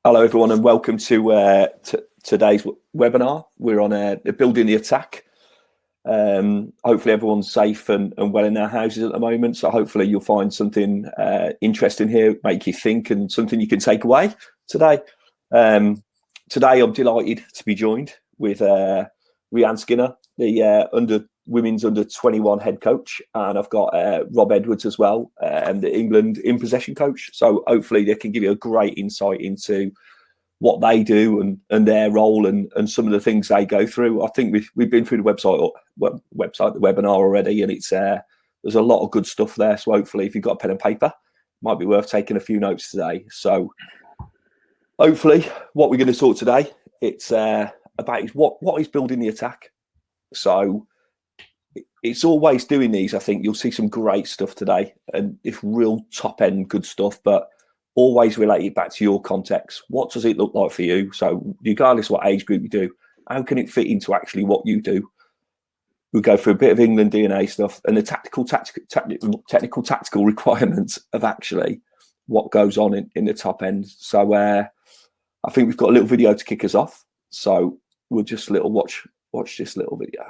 Hello, everyone, and welcome to today's webinar. We're on building the attack. Hopefully, everyone's safe and well in their houses at the moment. So hopefully, you'll find something interesting here, make you think, and something you can take away today. Today, I'm delighted to be joined with Rehanne Skinner, the women's under 21 head coach, and I've got Rob Edwards as well, the England in possession coach. So hopefully they can give you a great insight into what they do and their role and some of the things they go through. I think we've been through the the webinar already, and it's there's a lot of good stuff there. So hopefully, if you've got a pen and paper, it might be worth taking a few notes today. So hopefully, what we're going to talk today, it's about is what is building the attack. So it's always doing these. I think you'll see some great stuff today, and it's real top end good stuff, but always relate it back to your context. What does it look like for you? So regardless of what age group you do, how can it fit into actually what you do? We'll go through a bit of England DNA stuff and the tactical requirements of actually what goes on in the top end. So I think we've got a little video to kick us off. So we'll just watch this little video.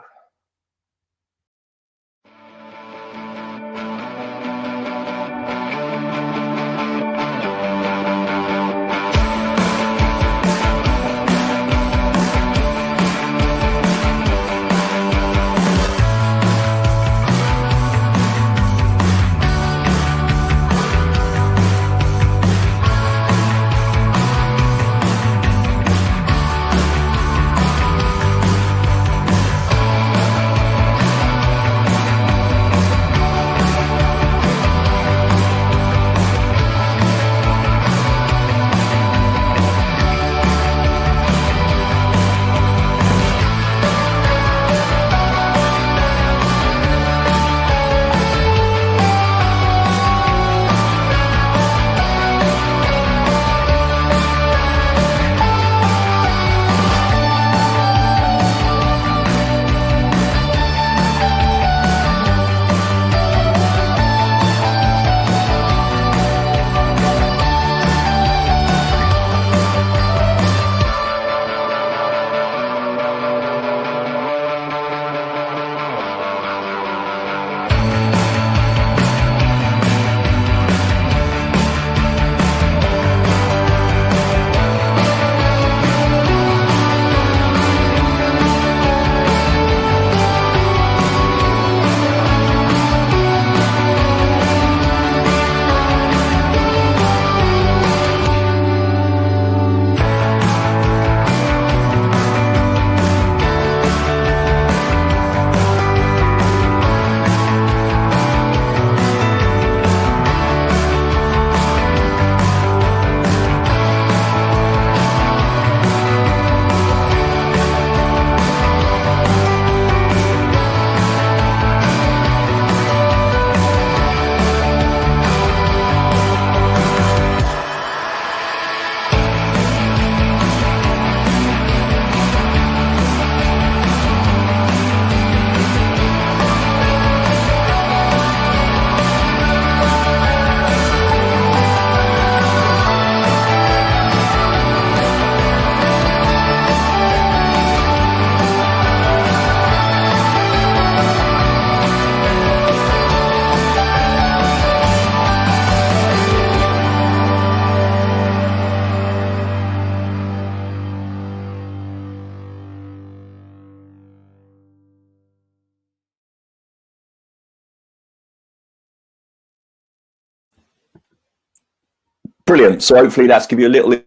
Brilliant. So hopefully that's give you a little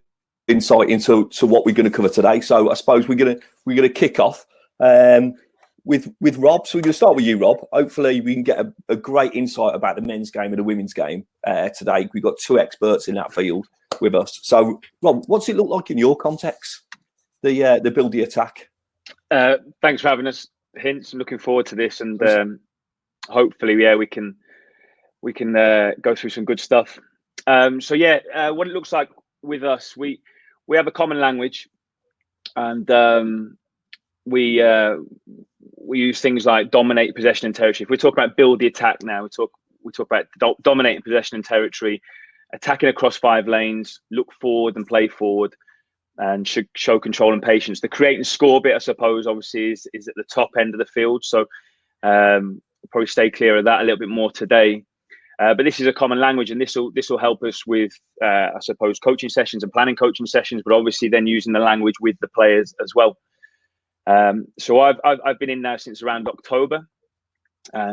insight into what we're going to cover today. So I suppose we're going to kick off with Rob. So we're going to start with you, Rob. Hopefully we can get a great insight about the men's game and the women's game today. We've got two experts in that field with us. So Rob, what's it look like in your context? The build the attack. Thanks for having us, Hints. I'm looking forward to this, and hopefully, we can go through some good stuff. What it looks like with us, we have a common language, and we use things like dominate possession and territory. If we're talking about build the attack now, we talk about dominating possession and territory, attacking across 5 lanes, look forward and play forward, and show control and patience. The create and score bit, I suppose, obviously is at the top end of the field. So we'll probably stay clear of that a little bit more today. But this is a common language, and this will help us with, I suppose, coaching sessions and planning coaching sessions, but obviously then using the language with the players as well. So I've been in now since around October.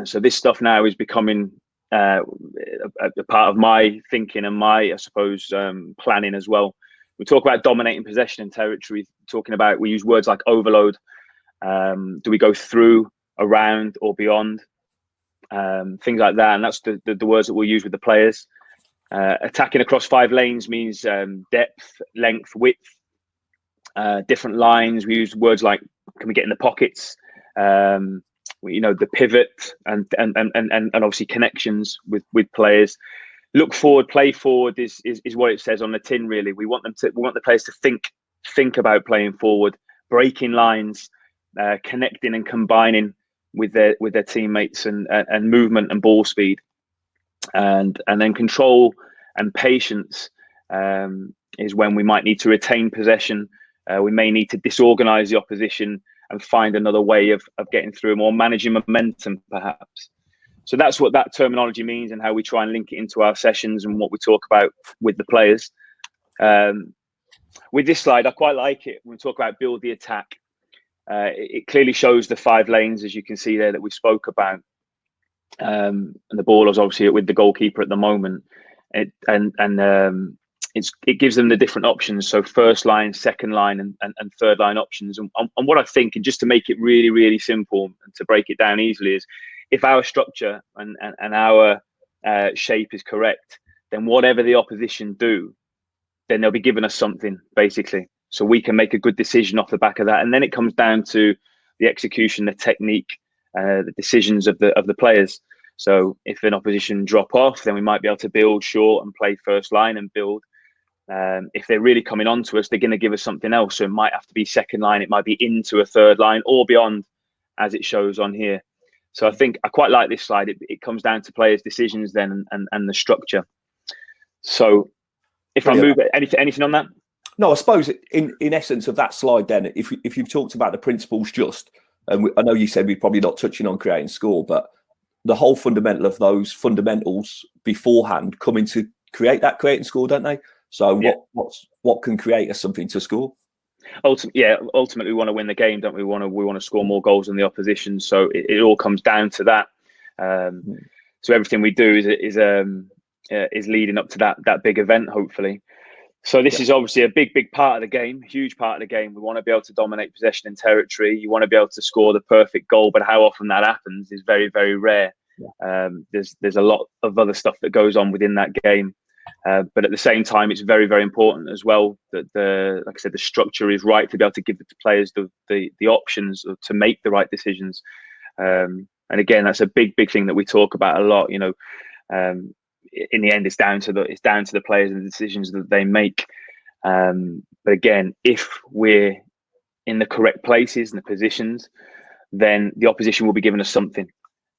So this stuff now is becoming a part of my thinking and my, I suppose, planning as well. We talk about dominating possession and territory, we use words like overload. Do we go through, around, or beyond? Things like that. And that's the words that we'll use with the players. Attacking across 5 lanes means depth, length, width, different lines. We use words like, can we get in the pockets? The pivot and obviously connections with players. Look forward, play forward is what it says on the tin. Really, we want the players to think about playing forward, breaking lines, connecting and combining with their teammates, and movement and ball speed, and then control and patience is when we might need to retain possession. We may need to disorganize the opposition and find another way of getting through them, or managing momentum, perhaps. So that's what that terminology means, and how we try and link it into our sessions and what we talk about with the players. With this slide, I quite like it when we talk about build the attack. It clearly shows the 5 lanes, as you can see there, that we spoke about. And the ball is obviously with the goalkeeper at the moment. It gives them the different options. So first line, second line, and third line options. And what I think, and just to make it really, really simple and to break it down easily, is if our structure and our shape is correct, then whatever the opposition do, then they'll be giving us something, basically. So we can make a good decision off the back of that. And then it comes down to the execution, the technique, the decisions of the players. So if an opposition drop off, then we might be able to build short and play first line and build. If they're really coming on to us, they're going to give us something else. So it might have to be second line, it might be into a third line or beyond, as it shows on here. So I think I quite like this slide. It comes down to players' decisions then and the structure. So if Brilliant. I move anything on that? No, I suppose in essence of that slide, then, if you've talked about the principles just, and I know you said we're probably not touching on create and score, but the whole fundamental of those fundamentals beforehand come into create that create and score, don't they? So yeah. what can create us something to score? Ultimately we want to win the game, don't we? We want to score more goals than the opposition. So it all comes down to that. So everything we do is leading up to that big event, hopefully. So this is obviously a big part of the game, huge part of the game. We want to be able to dominate possession and territory. You want to be able to score the perfect goal, but how often that happens is very, very rare. Yeah. There's a lot of other stuff that goes on within that game. But at the same time, it's very, very important as well that like I said, the structure is right to be able to give the players the options to make the right decisions. And again, that's a big thing that we talk about a lot. In the end, it's down to the players and the decisions that they make. But again, if we're in the correct places and the positions, then the opposition will be giving us something,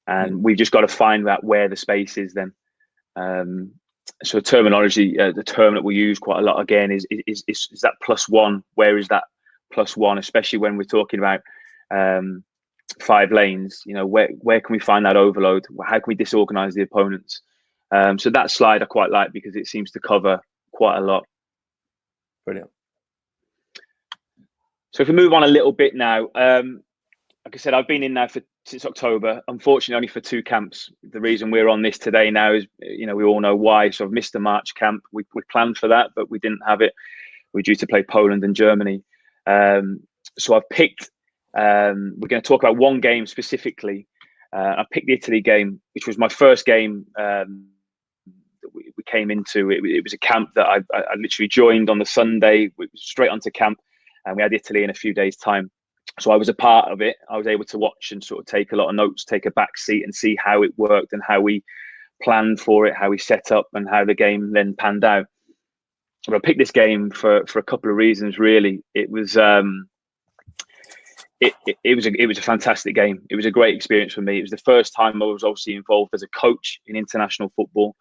and we've just got to find out where the space is. Then, so terminology, the term that we use quite a lot again is that +1. Where is that +1? Especially when we're talking about 5 lanes. Where can we find that overload? How can we disorganize the opponents? So that slide I quite like because it seems to cover quite a lot. Brilliant. So if we move on a little bit now, like I said, I've been in now since October, unfortunately only for 2 camps. The reason we're on this today now is, we all know why. So I've missed the March camp. We planned for that, but we didn't have it. We're due to play Poland and Germany. So I've picked, we're going to talk about one game specifically. I picked the Italy game, which was my first game that we came into. It was a camp that I literally joined on the Sunday, straight onto camp, and we had Italy in a few days' time. So I was a part of it. I was able to watch and sort of take a lot of notes, take a back seat and see how it worked and how we planned for it, how we set up and how the game then panned out. But I picked this game for a couple of reasons, really. It was it was a fantastic game. It was a great experience for me. It was the first time I was obviously involved as a coach in international football.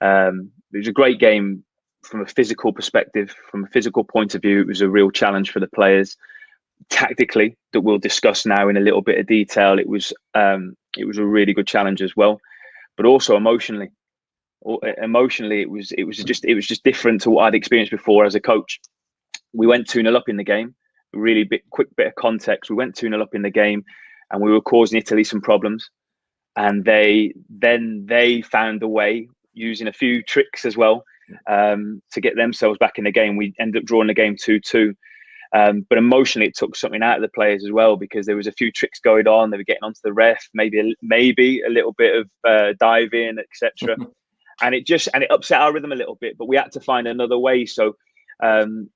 It was a great game from a physical perspective, from a physical point of view. It was a real challenge for the players. Tactically, that we'll discuss now in a little bit of detail, it was a really good challenge as well. But also emotionally, it was just different to what I'd experienced before as a coach. We went 2-0 up in the game. Really quick bit of context. We went 2-0 up in the game, and we were causing Italy some problems. And they found a way, using a few tricks as well, to get themselves back in the game. We ended up drawing the game 2-2. But emotionally, it took something out of the players as well, because there was a few tricks going on. They were getting onto the ref, maybe a little bit of diving, etc. And it upset our rhythm a little bit. But we had to find another way. So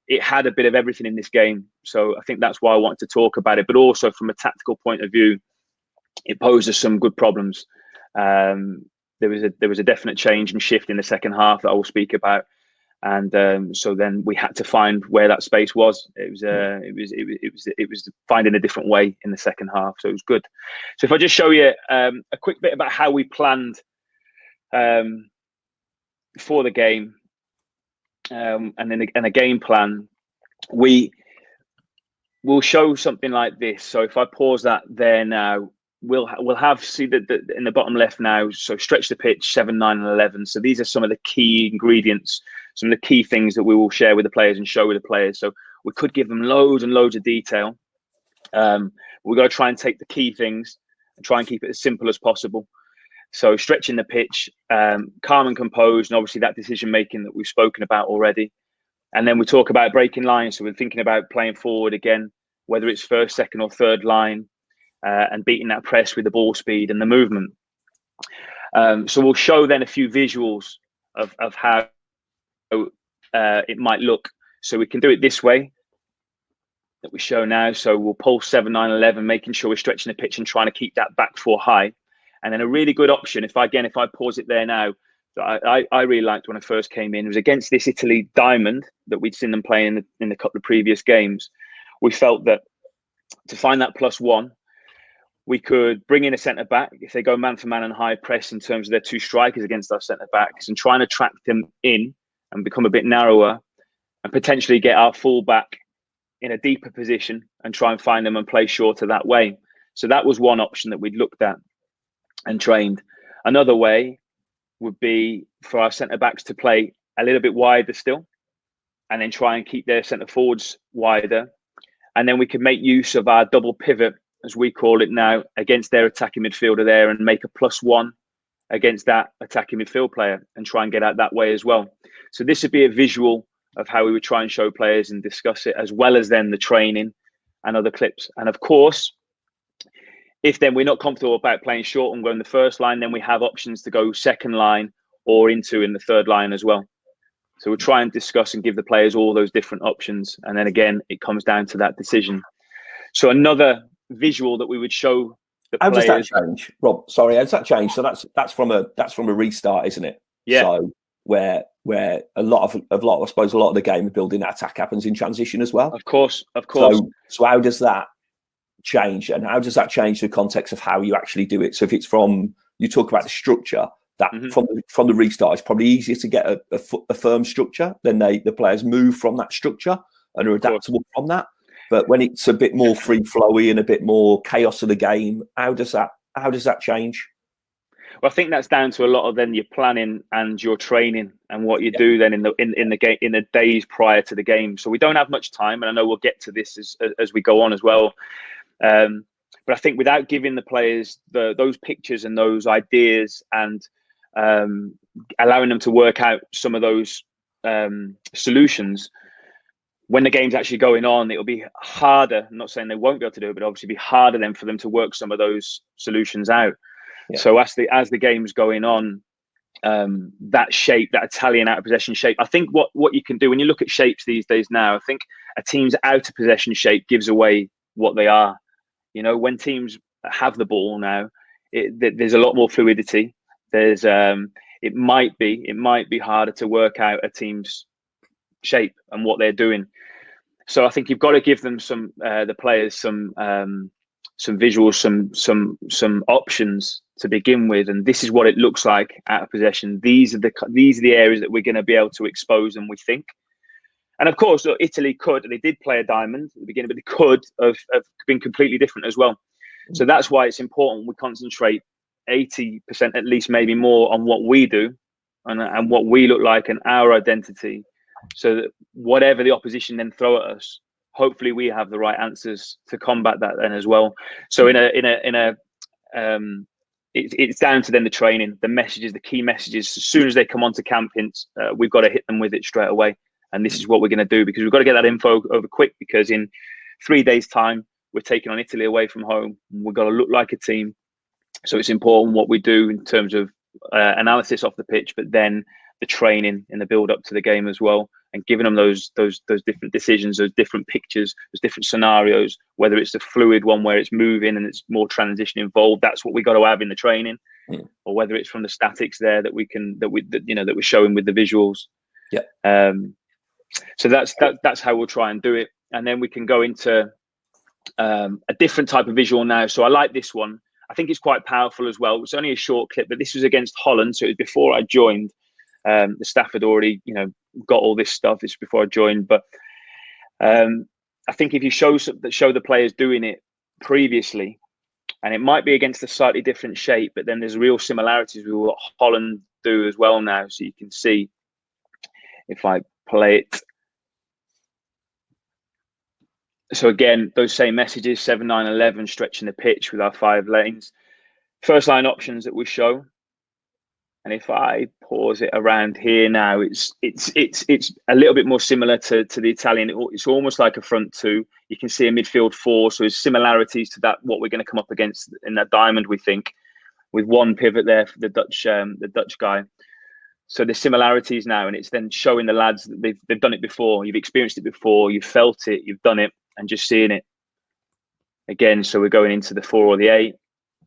it had a bit of everything in this game. So I think that's why I wanted to talk about it. But also from a tactical point of view, it posed us some good problems. There was a definite change and shift in the second half that I will speak about. And so then we had to find where that space was. It was finding a different way in the second half. So it was good. So if I just show you a quick bit about how we planned for the game, and a game plan, we'll show something like this. So if I pause that there now, we'll have, see that in the bottom left now, so stretch the pitch 7, 9 and 11. So these are some of the key ingredients, some of the key things that we will share with the players and show with the players. So we could give them loads and loads of detail. We've got to try and take the key things and try and keep it as simple as possible. So stretching the pitch, calm and composed, and obviously that decision making that we've spoken about already. And then we talk about breaking lines. So we're thinking about playing forward again, whether it's first, second or third line, and beating that press with the ball speed and the movement. So we'll show then a few visuals of how it might look. So we can do it this way that we show now. So we'll pulse 7, 9, 11, making sure we're stretching the pitch and trying to keep that back four high. And then a really good option, if I pause it there now, that I really liked when I first came in, was against this Italy diamond that we'd seen them play in the couple of previous games. We felt that to find that +1, we could bring in a centre back if they go man for man and high press in terms of their two strikers against our centre backs, and trying to track them in and become a bit narrower, and potentially get our full back in a deeper position and try and find them and play shorter that way. So that was one option that we'd looked at and trained. Another way would be for our centre backs to play a little bit wider still, and then try and keep their centre forwards wider. And then we could make use of our double pivot, as we call it now, against their attacking midfielder there, and make a +1 against that attacking midfield player and try and get out that way as well. So this would be a visual of how we would try and show players and discuss it, as well as then the training and other clips. And of course, if then we're not comfortable about playing short and going the first line, then we have options to go second line or into in the third line as well. So we'll try and discuss and give the players all those different options. And then again, it comes down to that decision. So another visual that we would show the how players. Does that change, Rob? Sorry, how does that change? So that's from a restart, isn't it? Yeah. So where a lot of I suppose a lot of the game of building that attack happens in transition as well. Of course. So how does that change, and how does that change the context of how you actually do it? So if it's you talk about the structure, that from the restart, it's probably easier to get a firm structure. Then the players move from that structure and are adaptable from that. But when it's a bit more free flowy and a bit more chaos of the game, how does that change? Well, I think that's down to a lot of then your planning and your training and what you do then in the days prior to the game. So we don't have much time, and I know we'll get to this as we go on as well. But I think without giving the players those pictures and those ideas and allowing them to work out some of those solutions, when the game's actually going on, it'll be harder. I'm not saying they won't be able to do it, but obviously be harder then for them to work some of those solutions out. Yeah. So as the game's going on, that shape, that Italian out of possession shape, I think what you can do when you look at shapes these days now, I think a team's out of possession shape gives away what they are. You know, when teams have the ball now, there's a lot more fluidity. There's it might be harder to work out a team's shape and what they're doing. So I think you've got to give them the players some some visuals, some options to begin with, and this is what it looks like out of possession. These are the areas that we're going to be able to expose them, we think. And of course, Italy could, they did play a diamond at the beginning, but they could have been completely different as well. So that's why it's important we concentrate 80% at least, maybe more, on what we do and what we look like and our identity, so that whatever the opposition then throw at us, hopefully we have the right answers to combat that then as well. So it's down to then the training, the messages, the key messages. As soon as they come onto camp, we've got to hit them with it straight away. And this is what we're going to do, because we've got to get that info over quick, because in 3 days' time, we're taking on Italy away from home. We've got to look like a team. So it's important what we do in terms of analysis off the pitch, but then the training in the build up to the game as well, and giving them those different decisions, those different pictures, those different scenarios, whether it's the fluid one where it's moving and it's more transition involved. That's what we got to have in the training, or whether it's from the statics there that we're showing with the visuals. Yeah. So that's how we'll try and do it, and then we can go into a different type of visual now. So I like this one. I think it's quite powerful as well. It's only a short clip, but this was against Holland, so it was before I joined. The staff had already, got all this stuff. This was before I joined, but I think if you show the players doing it previously, and it might be against a slightly different shape, but then there's real similarities with what Holland do as well now. So you can see if I play it. So again, those same messages, 7, 9, 11, stretching the pitch with our 5 lanes. First line options that we show. And if I pause it around here now, it's a little bit more similar to the Italian. It's almost like a front 2. You can see a midfield 4. So there's similarities to that, what we're going to come up against in that diamond, we think, with one pivot there for the Dutch guy. So there's similarities now, and it's then showing the lads that they've done it before. You've experienced it before. You've felt it. You've done it, and just seeing it again. So we're going into the 4 or the 8.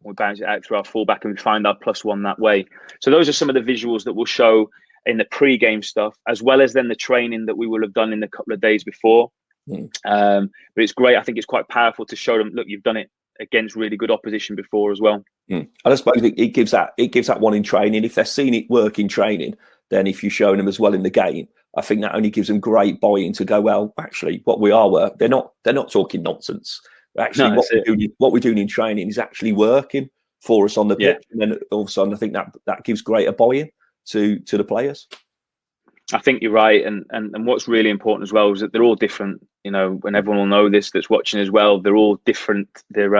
We bounce it out through our fullback, and we find our +1 that way. So those are some of the visuals that we'll show in the pre-game stuff, as well as then the training that we will have done in the couple of days before. But it's great. I think it's quite powerful to show them, look, you've done it against really good opposition before as well. And I suppose it gives that one in training. If they're seeing it work in training, then if you're showing them as well in the game, I think that only gives them great buy-in to go, well, actually, what we are they're not talking nonsense. Actually, what we're doing in training is actually working for us on the pitch, and then all of a sudden, I think that gives greater buy-in to the players. I think you're right, and what's really important as well is that they're all different. And everyone will know this that's watching as well. They're all different. They're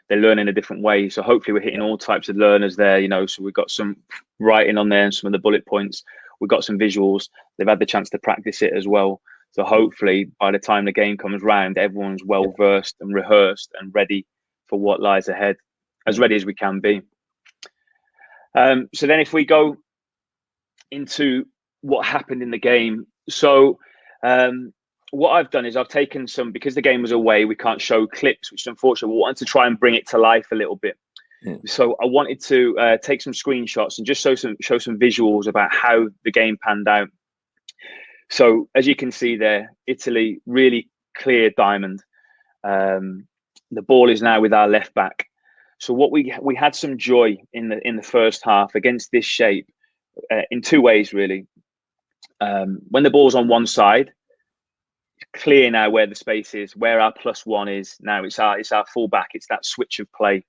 learning a different way. So hopefully we're hitting all types of learners there. So we've got some writing on there and some of the bullet points. We've got some visuals. They've had the chance to practice it as well. So hopefully by the time the game comes round, everyone's well versed and rehearsed and ready for what lies ahead, as ready as we can be. So then if we go into what happened in the game. So what I've done is I've taken some, because the game was away, we can't show clips, which is unfortunate. We wanted to try and bring it to life a little bit. So I wanted to take some screenshots and just show some visuals about how the game panned out. So as you can see there, Italy, really clear diamond. The ball is now with our left back. So what we had some joy in the first half against this shape in 2 ways, really. When the ball's on one side, it's clear now where the space is, where our +1 is. Now it's our fullback. It's that switch of play.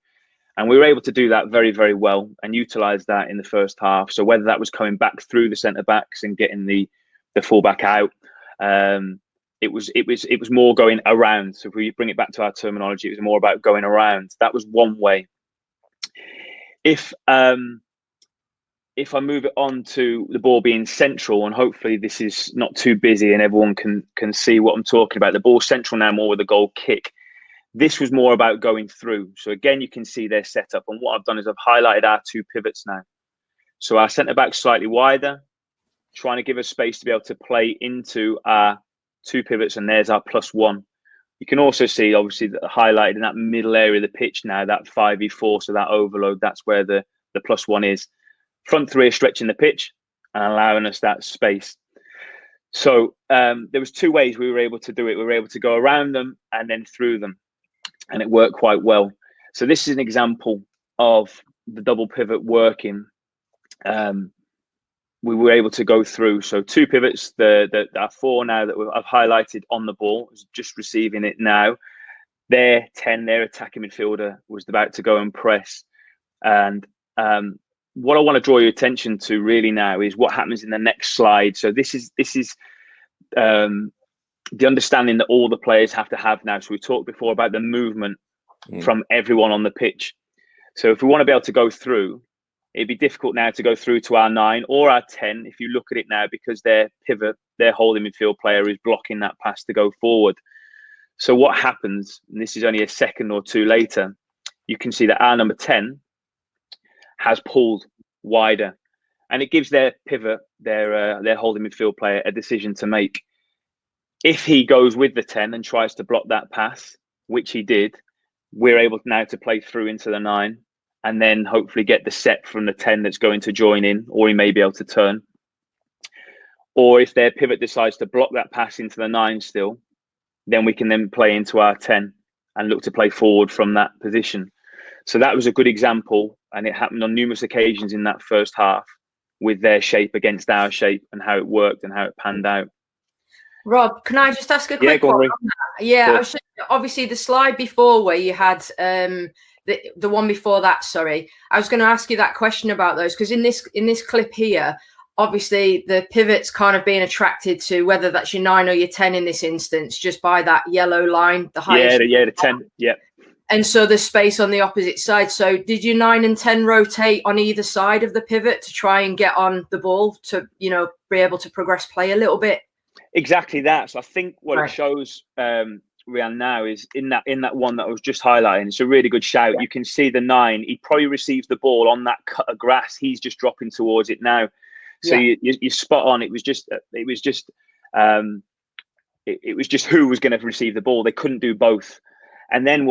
And we were able to do that very, very well and utilize that in the first half. So whether that was coming back through the centre backs and getting the fullback out, it was more going around. So if we bring it back to our terminology, it was more about going around. That was one way. If I move it on to the ball being central, and hopefully this is not too busy and everyone can see what I'm talking about. The ball central now, more with a goal kick. This was more about going through. So again, you can see their setup. And what I've done is I've highlighted our 2 pivots now. So our centre back slightly wider, trying to give us space to be able to play into our 2 pivots, and there's our +1. You can also see, obviously, that highlighted in that middle area of the pitch now, that 5v4, so that overload, that's where the +1 is. Front 3 are stretching the pitch and allowing us that space. So there was 2 ways we were able to do it. We were able to go around them and then through them. and it worked quite well. So this is an example of the double pivot working. We were able to go through. So 2 pivots, our 4 now that I've highlighted on the ball, just receiving it now. Their 10, their attacking midfielder was about to go and press. And what I want to draw your attention to really now is what happens in the next slide. So this is the understanding that all the players have to have now. So we talked before about the movement from everyone on the pitch. So if we want to be able to go through, it'd be difficult now to go through to our 9 or our 10 if you look at it now, because their pivot, their holding midfield player is blocking that pass to go forward. So what happens, and this is only a second or 2 later, you can see that our number 10 has pulled wider, and it gives their pivot, their holding midfield player, a decision to make. If he goes with the 10 and tries to block that pass, which he did, we're able now to play through into the 9 and then hopefully get the set from the 10 that's going to join in, or he may be able to turn. Or if their pivot decides to block that pass into the 9 still, then we can then play into our 10 and look to play forward from that position. So that was a good example, and it happened on numerous occasions in that first half with their shape against our shape and how it worked and how it panned out. Rob, can I just ask a quick one on that? Yeah, sure. I was obviously the slide before where you had the one before that. Sorry, I was going to ask you that question about those, because in this clip here, obviously the pivot's kind of being attracted to whether that's your 9 or your 10 in this instance, just by that yellow line, the highest. The 10. Yeah. And so there's space on the opposite side. So did your 9 and 10 rotate on either side of the pivot to try and get on the ball to, be able to progress play a little bit? Exactly that. So I think what it shows, Rehanne, now is in that one that I was just highlighting. It's a really good shout. Yeah. You can see the 9. He probably receives the ball on that cut of grass. He's just dropping towards it now. So you're spot on. It was just who was going to receive the ball. They couldn't do both. And then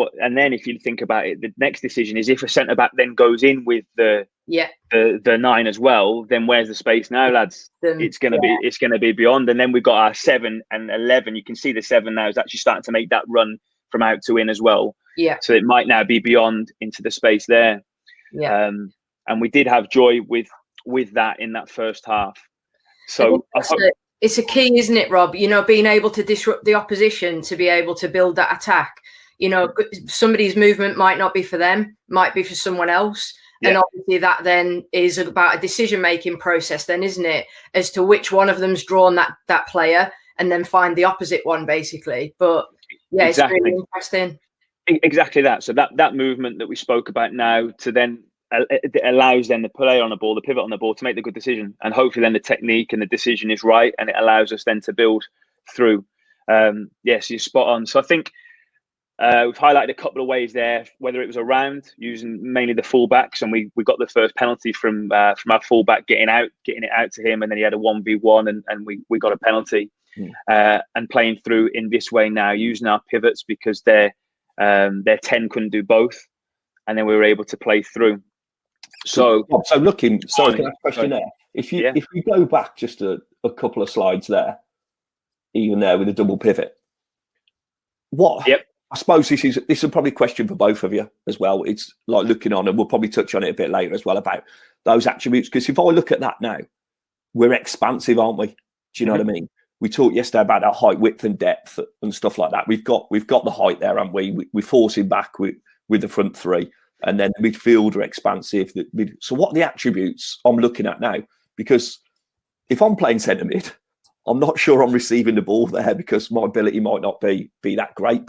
if you think about it, the next decision is if a centre back then goes in with the 9 as well, then where's the space now, lads? It's gonna be beyond. And then we've got our 7 and 11. You can see the 7 now is actually starting to make that run from out to in as well. Yeah. So it might now be beyond into the space there. Yeah. And we did have joy with that in that first half. So it's a key, isn't it, Rob? Being able to disrupt the opposition to be able to build that attack. Somebody's movement might not be for them, might be for someone else. Yeah. And obviously that then is about a decision-making process then, isn't it? As to which one of them's drawn that player and then find the opposite one, basically. But yeah, exactly. It's really interesting. Exactly that. So that movement that we spoke about now to then it allows then the player on the ball, the pivot on the ball, to make the good decision. And hopefully then the technique and the decision is right, and it allows us then to build through. Yes, you're spot on. So I think we've highlighted a couple of ways there, whether it was around using mainly the fullbacks, and we got the first penalty from our fullback getting it out to him, and then he had a 1v1 and we got a penalty. And playing through in this way now, using our pivots because their 10 couldn't do both, and then we were able to play through. So looking, sorry, can I ask a question there? If you go back just a couple of slides there, even there with a double pivot, I suppose this is probably a question for both of you as well. It's like looking on, and we'll probably touch on it a bit later as well about those attributes. Because if I look at that now, we're expansive, aren't we? Do you know what I mean? We talked yesterday about our height, width, and depth and stuff like that. We've got the height there, haven't we? We're forcing back with the front 3, and then the midfield are expansive. So what are the attributes I'm looking at now? Because if I'm playing centre mid, I'm not sure I'm receiving the ball there because my ability might not be that great,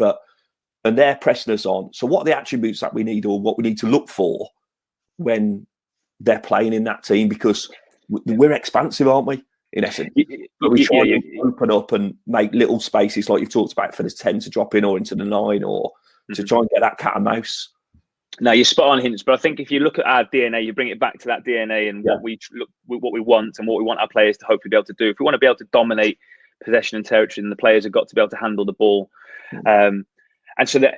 and they're pressing us on. So what are the attributes that we need, or what we need to look for when they're playing in that team? Because we're expansive, aren't we? In essence, but we try to open up and make little spaces like you've talked about for the 10 to drop in or into the 9, or to try and get that cat and mouse. No, you're spot on, Hints. But I think if you look at our DNA, you bring it back to that DNA and what we want and what we want our players to hopefully be able to do. If we want to be able to dominate possession and territory, then the players have got to be able to handle the ball. And so that,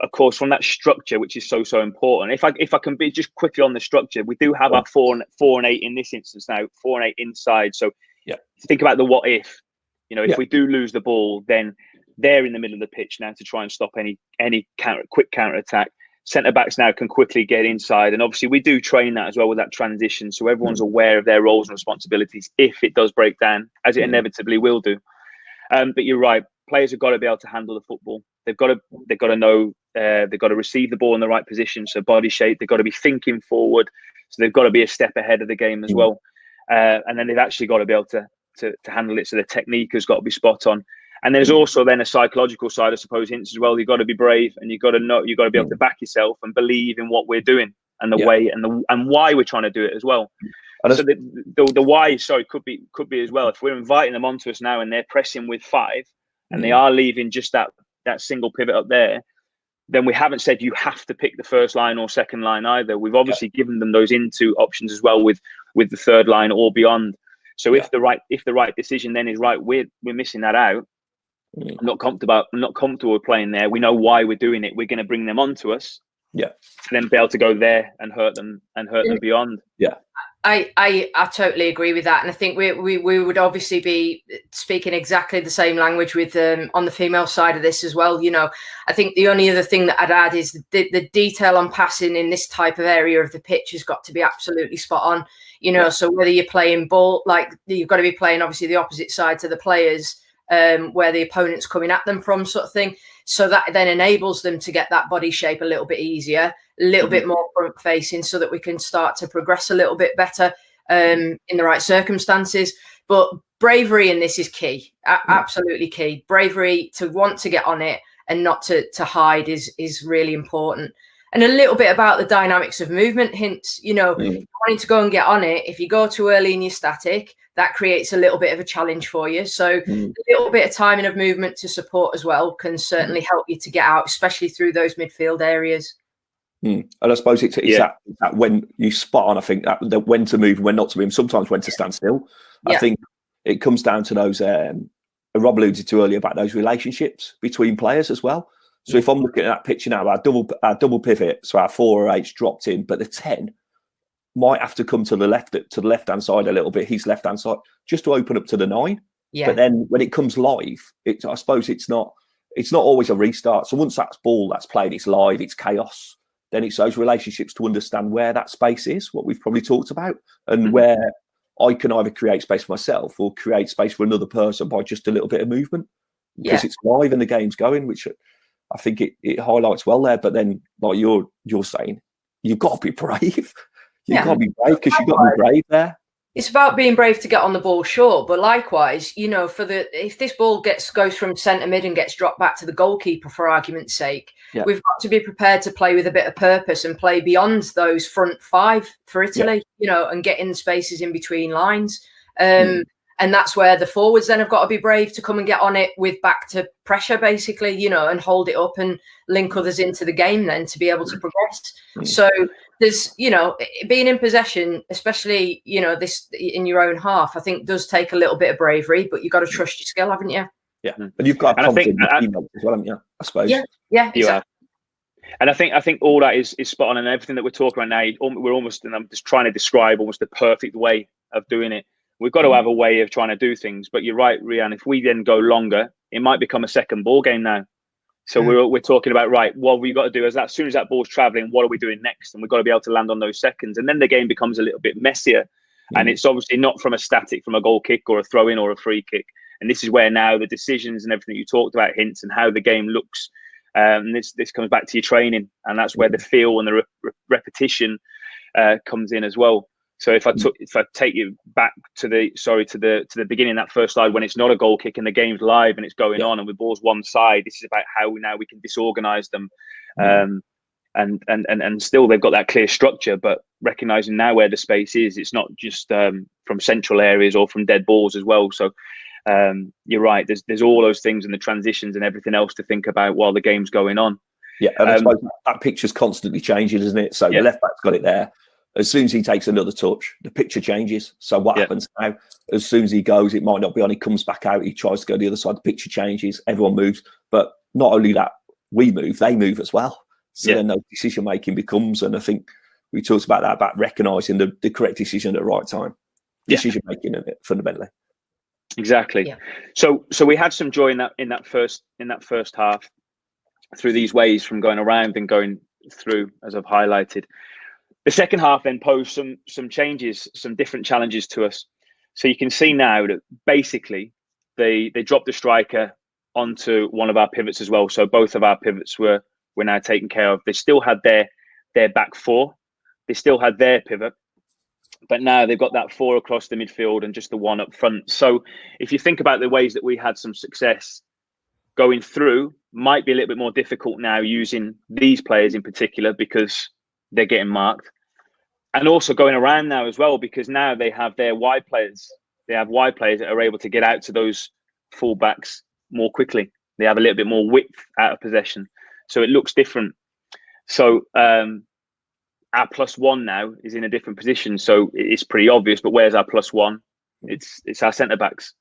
of course, from that structure, which is so important. If I can be just quickly on the structure, we do have our 4 and 8 in this instance now, 4 and 8 inside. So think about the what if. If we do lose the ball, then they're in the middle of the pitch now to try and stop any quick counter attack. Centre backs now can quickly get inside, and obviously we do train that as well with that transition, so everyone's aware of their roles and responsibilities if it does break down, as it inevitably will do. But you're right, players have got to be able to handle the football. They've got to know they've got to receive the ball in the right position, so body shape. They've got to be thinking forward, so they've got to be a step ahead of the game as well. And then they've actually got to be able to handle it, so the technique has got to be spot on. And there's also then a psychological side, I suppose, hints as well. You've got to be brave, and you've got to know, you've got to be able to back yourself and believe in what we're doing and the way and why we're trying to do it as well. So the why, could be as well. If we're inviting them onto us now and they're pressing with 5 and they are leaving just that single pivot up there, then we haven't said you have to pick the first line or second line either. We've obviously given them those into options as well with the third line or beyond. So if the right decision then is right, we're missing that out. I'm not comfortable with playing there. We know why we're doing it. We're going to bring them onto us. To then be able to go there and hurt them beyond. I totally agree with that, and I think we would obviously be speaking exactly the same language with on the female side of this as well. You know, I think the only other thing that I'd add is the detail on passing in this type of area of the pitch has got to be absolutely spot on. You know, so whether you're playing ball, like you've got to be playing obviously the opposite side to the players. Where the opponent's coming at them from, sort of thing. So that then enables them to get that body shape a little bit easier, a little bit more front facing, so that we can start to progress a little bit better in the right circumstances. But bravery in this is key, absolutely key. Bravery to want to get on it and not to hide is really important. And a little bit about the dynamics of movement hints, you know, wanting to go and get on it. If you go too early and you're static, that creates a little bit of a challenge for you. So a little bit of timing of movement to support as well can certainly help you to get out, especially through those midfield areas. And I suppose it's that when you spot on, I think that when to move and when not to move, sometimes when to stand still. I think it comes down to those, Rob alluded to earlier about those relationships between players as well. So if I'm looking at that picture now, our double pivot, so our 4 or 8's dropped in, but the 10 might have to come to the left-hand side a little bit, his left-hand side, just to open up to the 9. But then when it comes live, I suppose it's not always a restart. So once that's ball that's played, it's live, it's chaos. Then it's those relationships to understand where that space is, what we've probably talked about, and where I can either create space for myself or create space for another person by just a little bit of movement. Because it's live and the game's going, which I think it highlights well there. But then, like you're saying, you've got to be brave. You've got to be brave because you've got to be brave there. It's about being brave to get on the ball, sure, but likewise, you know, if this ball goes from centre mid and gets dropped back to the goalkeeper, for argument's sake, we've got to be prepared to play with a bit of purpose and play beyond those front 5 for Italy, you know, and get in spaces in between lines. And that's where the forwards then have got to be brave to come and get on it with back to pressure, basically, you know, and hold it up and link others into the game then to be able to progress. So there's, you know, being in possession, especially, you know, this in your own half, I think does take a little bit of bravery, but you've got to trust your skill, haven't you? Yeah. And you've got to confidence as well, haven't you? I suppose. Yeah, exactly. And I think all that is spot on, and everything that we're talking about now, we're almost, and I'm just trying to describe almost the perfect way of doing it. We've got to have a way of trying to do things. But you're right, Rehanne, if we then go longer, it might become a second ball game now. So we're talking about, right, what we've got to do is that as soon as that ball's travelling, what are we doing next? And we've got to be able to land on those seconds. And then the game becomes a little bit messier. And it's obviously not from a goal kick or a throw in or a free kick. And this is where now the decisions and everything you talked about, hints, and how the game looks. And this comes back to your training. And that's where the feel and the repetition comes in as well. So if I take you back to the beginning, that first slide, when it's not a goal kick and the game's live and it's going on and the ball's one side, this is about how now we can disorganize them, and still they've got that clear structure, but recognizing now where the space is, it's not just from central areas or from dead balls as well. So you're right. There's all those things and the transitions and everything else to think about while the game's going on. Yeah, and I suppose that picture's constantly changing, isn't it? So the left back's got it there. As soon as he takes another touch, the picture changes. So what happens now? As soon as he goes, it might not be on. He comes back out. He tries to go the other side. The picture changes. Everyone moves. But not only that, we move. They move as well. So then no decision making becomes. And I think we talked about that, about recognising the correct decision at the right time. Decision making, fundamentally. Exactly. Yeah. So we had some joy in that first half through these ways from going around and going through, as I've highlighted. The second half then posed some changes, some different challenges to us. So you can see now that basically they dropped the striker onto one of our pivots as well. So both of our pivots were now taken care of. They still had their back four. They still had their pivot. But now they've got that four across the midfield and just the one up front. So if you think about the ways that we had some success going through, might be a little bit more difficult now using these players in particular because they're getting marked. And also going around now as well, because now they have their wide players. They have wide players that are able to get out to those fullbacks more quickly. They have a little bit more width out of possession. So it looks different. So our +1 now is in a different position. So it's pretty obvious, but where's our +1? It's our centre-backs.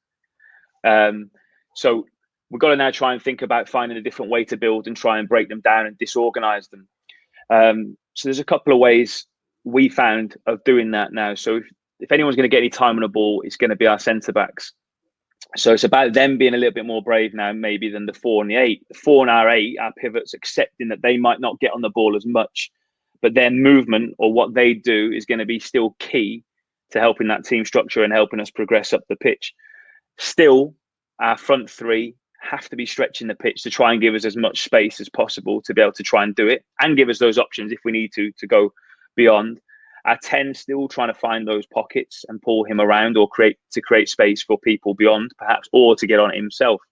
So we've got to now try and think about finding a different way to build and try and break them down and disorganise them. So there's a couple of ways we found of doing that now. So if anyone's going to get any time on the ball, it's going to be our centre-backs. So it's about them being a little bit more brave now, maybe, than the 4 and the 8. The 4 and our 8, our pivots, accepting that they might not get on the ball as much, but their movement or what they do is going to be still key to helping that team structure and helping us progress up the pitch. Still, our front three have to be stretching the pitch to try and give us as much space as possible to be able to try and do it and give us those options if we need to go beyond. Our 10 still trying to find those pockets and pull him around or create space for people beyond, perhaps, or to get on it himself.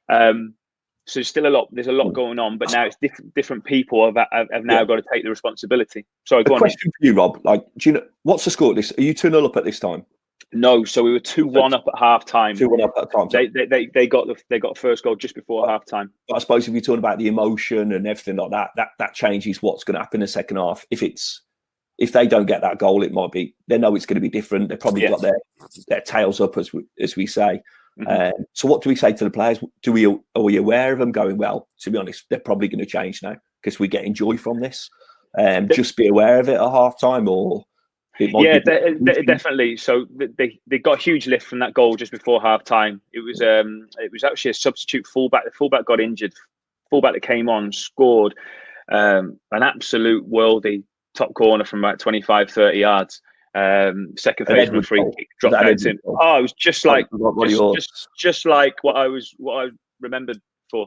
So there's a lot going on, but now it's different people have now got to take the responsibility. Sorry, go on. Question for you, Rob. Like, do you know what's the score at this? Are you 2-0 up at this time? No, so we were 2-1 up at half time. 2-1 up at time. They got first goal just before half time. But I suppose if you're talking about the emotion and everything like that changes what's going to happen in the second half. If they don't get that goal, it might be they know it's going to be different. They've probably got their tails up, as we say. Mm-hmm. So what do we say to the players? Are we aware of them going, well, to be honest, they're probably going to change now because we're getting joy from this. Just be aware of it at half time, or definitely. So they got a huge lift from that goal just before half time. It was actually a substitute fullback. The fullback got injured. Fullback that came on scored an absolute worldie top corner from about 25-30 yards. Second phase from a free kick dropped out to him. Oh, it was just like just like what I remembered for.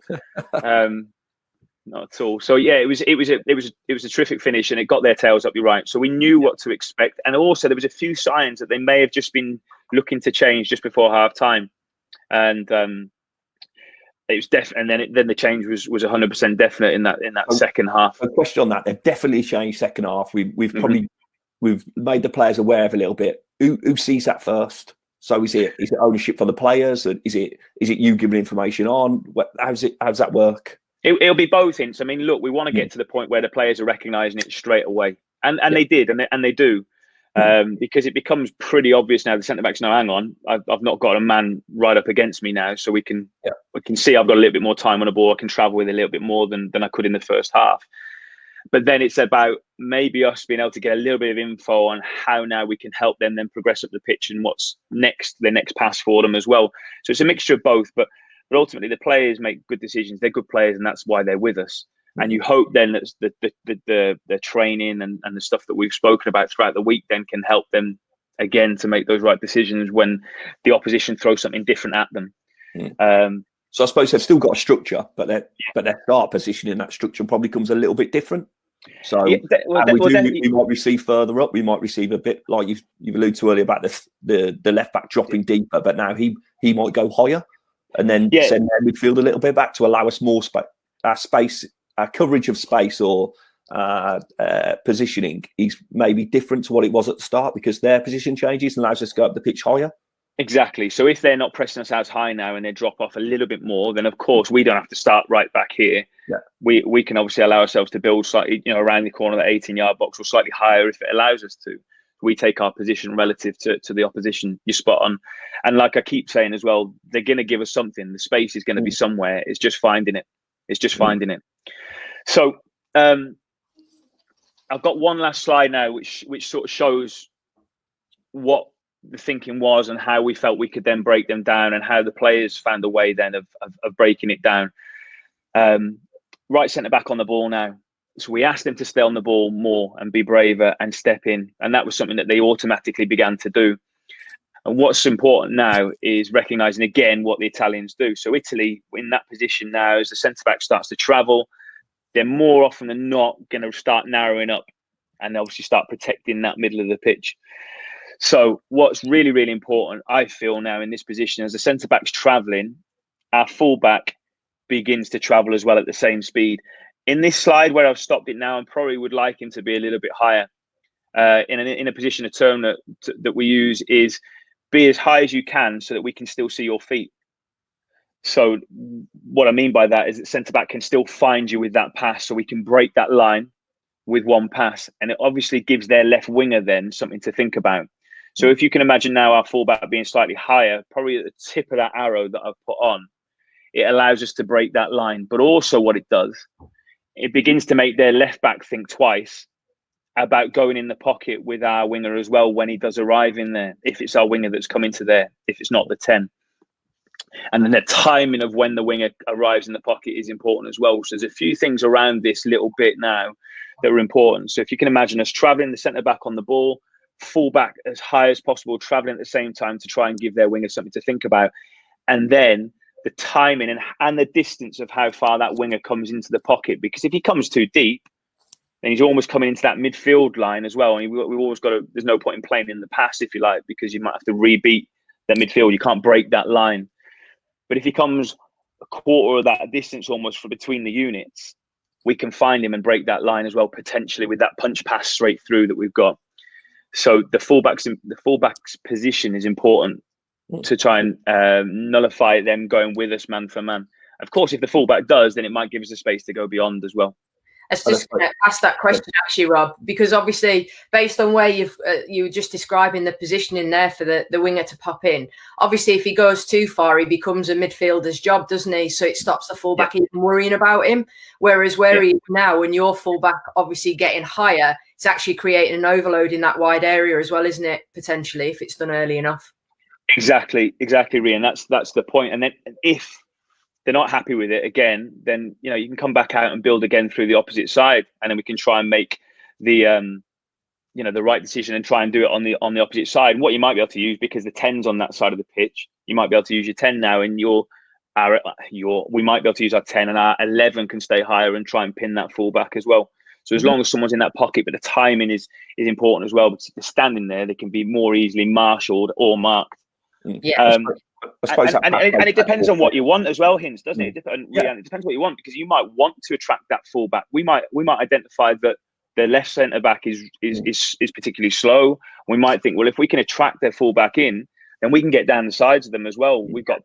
Not at all. So yeah, it was a terrific finish, and it got their tails up. You're right. So we knew what to expect, and also there was a few signs that they may have just been looking to change just before half time, and it was definite. And then the change was 100% definite in that second half. A question on that: they've definitely changed second half. We've probably we've made the players aware of a little bit. Who sees that first? So is it ownership for the players? Is it you giving information on? How's that work? It'll be both hints. I mean, look, we want to get to the point where the players are recognising it straight away, and they did, and they do, because it becomes pretty obvious now. The centre backs know, hang on, I've not got a man right up against me now, so we can see I've got a little bit more time on the ball. I can travel with a little bit more than I could in the first half. But then it's about maybe us being able to get a little bit of info on how now we can help them then progress up the pitch and what's next, the next pass for them as well. So it's a mixture of both, but ultimately the players make good decisions. They're good players, and that's why they're with us. And you hope then that the training and the stuff that we've spoken about throughout the week then can help them again to make those right decisions when the opposition throws something different at them. So I suppose they've still got a structure, but their start position in that structure probably comes a little bit different. So we might receive further up. We might receive a bit like you've alluded to earlier about the left back dropping deeper, but now he might go higher and then send their midfield a little bit back to allow us more space. Our coverage of space or positioning is maybe different to what it was at the start because their position changes and allows us to go up the pitch higher. Exactly. So if they're not pressing us as high now and they drop off a little bit more, then of course we don't have to start right back here. Yeah. We can obviously allow ourselves to build slightly, around the corner of the 18-yard box or slightly higher if it allows us to. We take our position relative to the opposition. You're spot on. And like I keep saying as well, they're going to give us something. The space is going to be somewhere. It's just finding it. So I've got one last slide now, which sort of shows what the thinking was and how we felt we could then break them down, and how the players found a way then of breaking it down. Right centre back on the ball now. So we asked them to stay on the ball more and be braver and step in. And that was something that they automatically began to do. And what's important now is recognising again what the Italians do. So Italy in that position now, as the centre-back starts to travel, they're more often than not going to start narrowing up and obviously start protecting that middle of the pitch. So what's really, really important, I feel now in this position, as the centre-back's travelling, our full-back begins to travel as well at the same speed. In this slide where I've stopped it now, I probably would like him to be a little bit higher. In a position, a term that we use is be as high as you can so that we can still see your feet. So what I mean by that is that centre-back can still find you with that pass, so we can break that line with one pass. And it obviously gives their left winger then something to think about. So if you can imagine now our fullback being slightly higher, probably at the tip of that arrow that I've put on, it allows us to break that line. But also what it does, it begins to make their left back think twice about going in the pocket with our winger as well when he does arrive in there, if it's our winger that's come into there, if it's not the 10. And then the timing of when the winger arrives in the pocket is important as well. So there's a few things around this little bit now that are important. So if you can imagine us travelling the centre-back on the ball, full-back as high as possible, travelling at the same time to try and give their winger something to think about. And then the timing and the distance of how far that winger comes into the pocket. Because if he comes too deep, then he's almost coming into that midfield line as well. And we've always got to, there's no point in playing in the pass, if you like, because you might have to rebeat that midfield. You can't break that line. But if he comes a quarter of that distance almost from between the units, we can find him and break that line as well, potentially with that punch pass straight through that we've got. So the fullback's position is important to try and nullify them going with us man for man. Of course, if the fullback does, then it might give us a space to go beyond as well. I was just going to ask that question actually, Rob, because obviously based on where you were just describing the positioning there for the winger to pop in, obviously if he goes too far, he becomes a midfielder's job, doesn't he? So it stops the fullback even worrying about him. Whereas where he is now, and your fullback obviously getting higher, it's actually creating an overload in that wide area as well, isn't it? Potentially, if it's done early enough. Exactly, Rehanne. That's the point. And then if they're not happy with it again, then you can come back out and build again through the opposite side, and then we can try and make the the right decision and try and do it on the opposite side. And what you might be able to use, because the 10's on that side of the pitch, you might be able to use your 10 now, and we might be able to use our 10, and our 11 can stay higher and try and pin that fullback as well. So as long as someone's in that pocket, but the timing is important as well, because if they're standing there, they can be more easily marshalled or marked. Yeah. I suppose and it depends on what you want as well, Hints, doesn't it? It depends what you want, because you might want to attract that fullback. We might identify that their left centre back is particularly slow. We might think, well, if we can attract their fullback in, then we can get down the sides of them as well. We've got,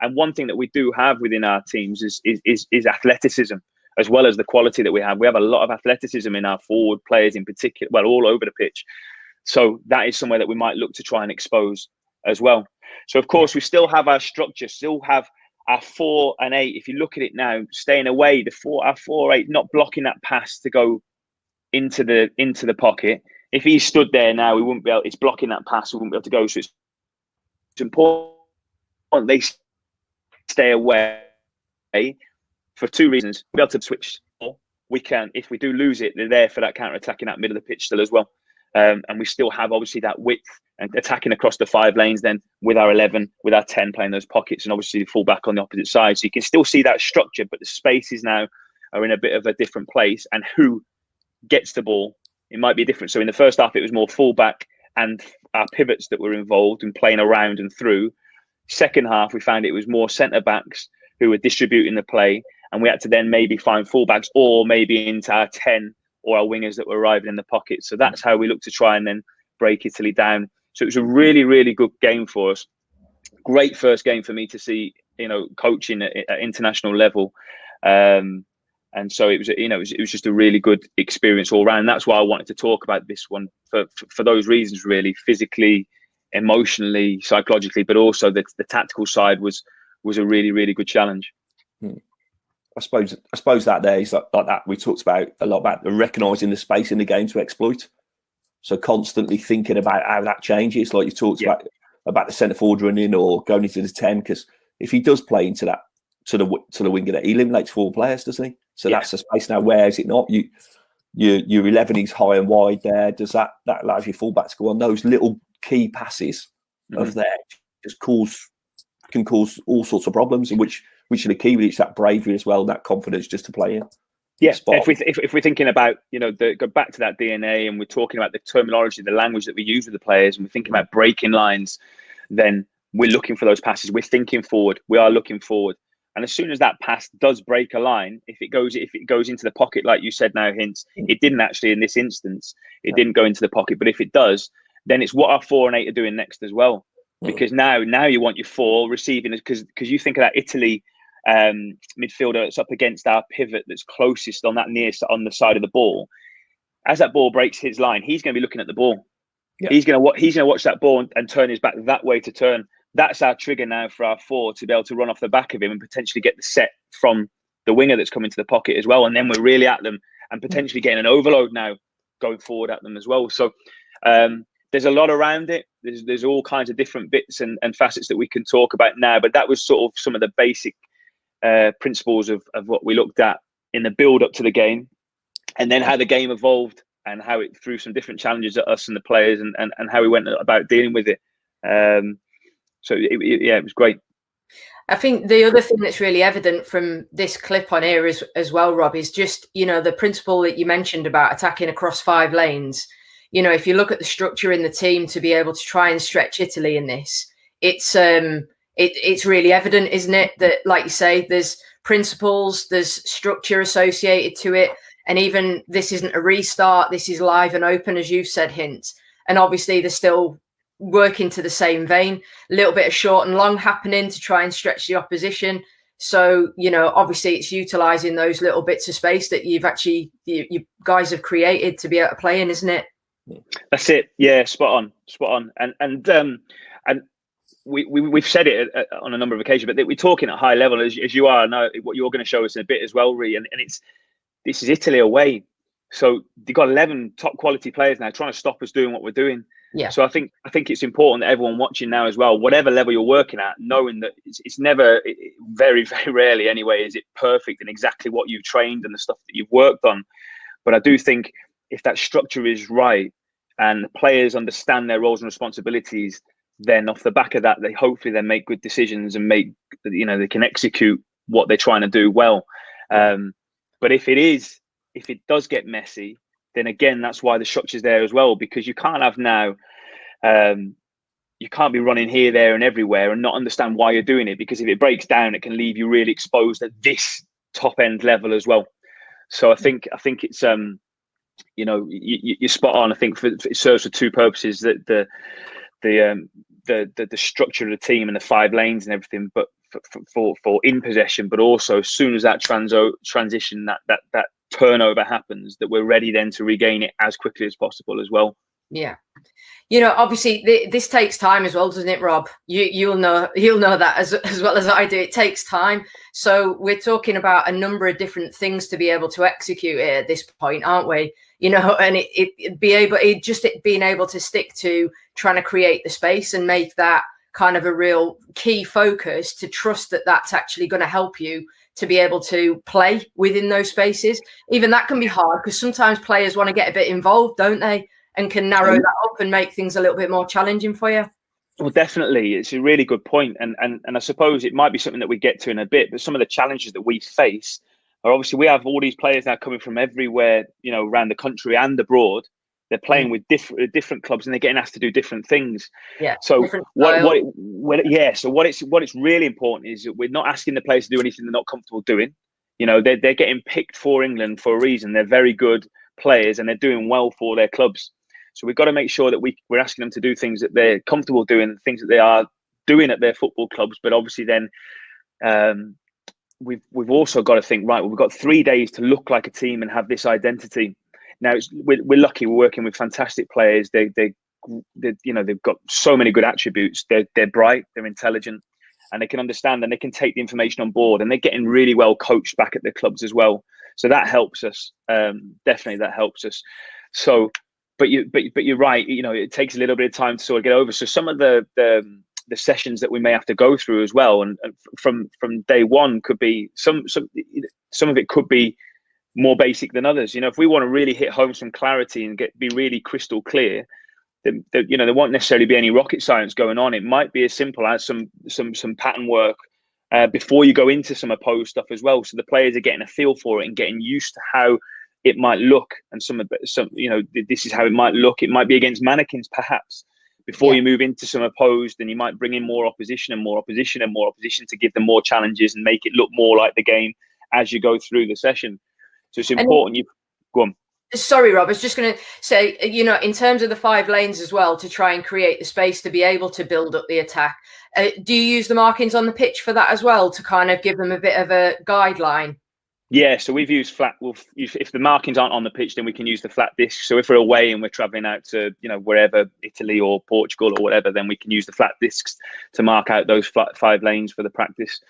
and one thing that we do have within our teams is athleticism, as well as the quality that we have. We have a lot of athleticism in our forward players in particular, well, all over the pitch. So that is somewhere that we might look to try and expose as well. So of course we still have our structure, still have our 4 and 8. If you look at it now, staying away, our 4-8, not blocking that pass to go into the pocket. If he stood there now, we wouldn't be able. It's blocking that pass. We wouldn't be able to go. So it's important they stay away for 2 reasons. We'll be able to switch. We can, if we do lose it, they're there for that counter attack in that middle of the pitch still as well. And we still have obviously that width and attacking across the 5 lanes then with our 11, with our 10 playing those pockets, and obviously the fullback on the opposite side. So you can still see that structure, but the spaces now are in a bit of a different place, and who gets the ball, it might be different. So in the first half, it was more fullback and our pivots that were involved in playing around and through. Second half, we found it was more centre backs who were distributing the play, and we had to then maybe find fullbacks or maybe into our 10 or our wingers that were arriving in the pocket. So that's how we look to try and then break Italy down. So it was a really, really good game for us. Great first game for me to see, coaching at international level. And so it was, it was just a really good experience all around. That's why I wanted to talk about this one for those reasons, really, physically, emotionally, psychologically, but also the tactical side was a really, really good challenge. I suppose that there is like that we talked about a lot about recognising the space in the game to exploit. So constantly thinking about how that changes, like you talked about the centre forward running or going into the 10, because if he does play into that to the winger, that he eliminates 4 players, doesn't he? So that's the space now. Where is it not? Your 11 is high and wide there. Does that allows your fullback to go on those little key passes of there? Just can cause all sorts of problems, and which are the key with it, that bravery as well, that confidence just to play in. Yeah, if we're thinking about, go back to that DNA, and we're talking about the terminology, the language that we use with the players, and we're thinking about breaking lines, then we're looking for those passes. We're thinking forward. We are looking forward. And as soon as that pass does break a line, if it goes into the pocket, like you said now, Hints, it didn't actually in this instance. It didn't go into the pocket. But if it does, then it's what our 4 and 8 are doing next as well. Because now you want your 4 receiving, because you think of that Italy midfielder that's up against our pivot that's closest on the side of the ball. As that ball breaks his line, he's going to be looking at the ball. Yeah. He's going to watch that ball and turn his back that way to turn. That's our trigger now for our 4 to be able to run off the back of him and potentially get the set from the winger that's coming to the pocket as well. And then we're really at them and potentially getting an overload now going forward at them as well. So there's a lot around it. There's all kinds of different bits and facets that we can talk about now. But that was sort of some of the basic principles of what we looked at in the build up to the game, and then how the game evolved and how it threw some different challenges at us and the players, and how we went about dealing with it. So it was great. I think the other thing that's really evident from this clip on here as well, Rob, is just, the principle that you mentioned about attacking across 5 lanes. If you look at the structure in the team to be able to try and stretch Italy in this, it's really evident, isn't it? That, like you say, there's principles, there's structure associated to it. And even this isn't a restart. This is live and open, as you've said, Hints. And obviously they're still working to the same vein, a little bit of short and long happening to try and stretch the opposition. So, obviously it's utilising those little bits of space that you guys have created to be able to play in, isn't it? That's it. Yeah, spot on. And we've said it on a number of occasions, but we're talking at high level as you are now. What you're going to show us in a bit as well, Ree, and this is Italy away, so they've got 11 top quality players now trying to stop us doing what we're doing. Yeah. So I think it's important that everyone watching now as well, whatever level you're working at, knowing that it's never, very, very rarely anyway, is it perfect and exactly what you've trained and the stuff that you've worked on. But I do think if that structure is right and the players understand their roles and responsibilities, then off the back of that, they hopefully then make good decisions and they can execute what they're trying to do well. But if it does get messy, then again, that's why the structure's there as well, because you can't have now, you can't be running here, there and everywhere and not understand why you're doing it, because if it breaks down, it can leave you really exposed at this top end level as well. So I think it's, you're spot on. I think it serves for 2 purposes, that the structure of the team and the 5 lanes and everything, but for in possession, but also as soon as that transition, that turnover happens, that we're ready then to regain it as quickly as possible as well. Yeah. Obviously this takes time as well, doesn't it, Rob? You'll know that as well as I do. It takes time. So we're talking about a number of different things to be able to execute it at this point, aren't we? And being able to stick to trying to create the space and make that kind of a real key focus, to trust that that's actually going to help you to be able to play within those spaces. Even that can be hard, because sometimes players want to get a bit involved, don't they? And can narrow that up and make things a little bit more challenging for you. Well, definitely. It's a really good point. And I suppose it might be something that we get to in a bit, but some of the challenges that we face are, obviously we have all these players now coming from everywhere, around the country and abroad. They're playing with different clubs, and they're getting asked to do different things. Yeah. So what it's really important is that we're not asking the players to do anything they're not comfortable doing. They're getting picked for England for a reason. They're very good players and they're doing well for their clubs. So we've got to make sure that we're asking them to do things that they're comfortable doing, things that they are doing at their football clubs. But obviously then we've also got to think, right, well, we've got 3 days to look like a team and have this identity. Now we're lucky. We're working with fantastic players. They've got so many good attributes. They're bright. They're intelligent, and they can understand and they can take the information on board. And they're getting really well coached back at their clubs as well. So that helps us. Definitely, that helps us. So but you're right. You know, it takes a little bit of time to sort of get over. So some of the sessions that we may have to go through as well, and from day one, could be some of it could be more basic than others. You know, if we want to really hit home some clarity and be really crystal clear, then you know, there won't necessarily be any rocket science going on. It might be as simple as some pattern work before you go into some opposed stuff as well, so the players are getting a feel for it and getting used to how it might look. And some you know, this is how it might look. It might be against mannequins perhaps before you move into some opposed, and you might bring in more opposition and more opposition and more opposition to give them more challenges and make it look more like the game as you go through the session. So it's important. You go on. Sorry, Rob, I was just going to say, you know, in terms of the 5 lanes as well, to try and create the space to be able to build up the attack, do you use the markings on the pitch for that as well, to kind of give them a bit of a guideline? Yeah, so we've used flat. If the markings aren't on the pitch, then we can use the flat disc. So if we're away and we're traveling out to, you know, wherever, Italy or Portugal or whatever, then we can use the flat discs to mark out those 5 lanes for the practice.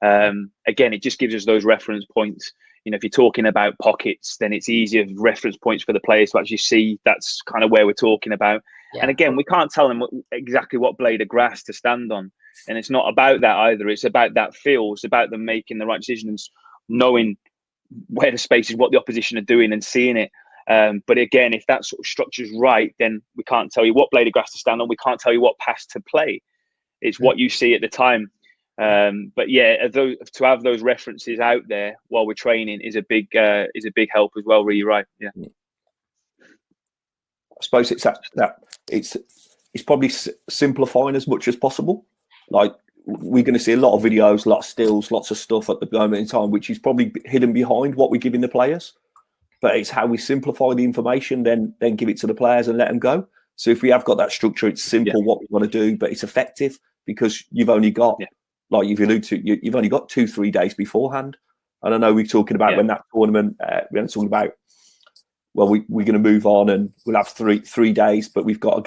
Again, it just gives us those reference points. You know, if you're talking about pockets, then it's easier reference points for the players to actually see that's kind of where we're talking about. Yeah. And again, we can't tell them exactly what blade of grass to stand on. And it's not about that either. It's about that feel. It's about them making the right decisions, knowing where the space is, what the opposition are doing, and seeing it. But again, if that sort of structure's right, then we can't tell you what blade of grass to stand on. We can't tell you what pass to play. It's what you see at the time. But yeah, to have those references out there while we're training is a big help as well. Really, right? Yeah. I suppose it's it's probably simplifying as much as possible. Like, we're going to see a lot of videos, a lot of stills, lots of stuff at the moment in time, which is probably hidden behind what we're giving the players. But it's how we simplify the information, then give it to the players and let them go. So if we have got that structure, it's simple what we want to do, but it's effective because you've only got, like you've alluded to, you've only got 2-3 days beforehand. And I know we're talking about when that tournament, we're talking about, well, we're going to move on and we'll have three days, but we've got a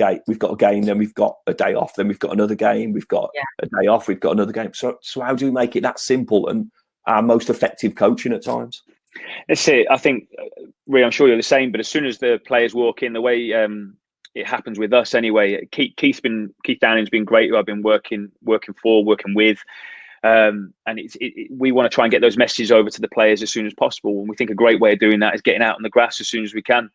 game, then we've got a day off, then we've got another game, we've got a day off, we've got another game. So how do we make it that simple and our most effective coaching at times? That's it. I think, Rhea, I'm sure you're the same, but as soon as the players walk in, the way it happens with us anyway, Keith Downing's been great, who I've been working with. And we want to try and get those messages over to the players as soon as possible. And we think a great way of doing that is getting out on the grass as soon as we can.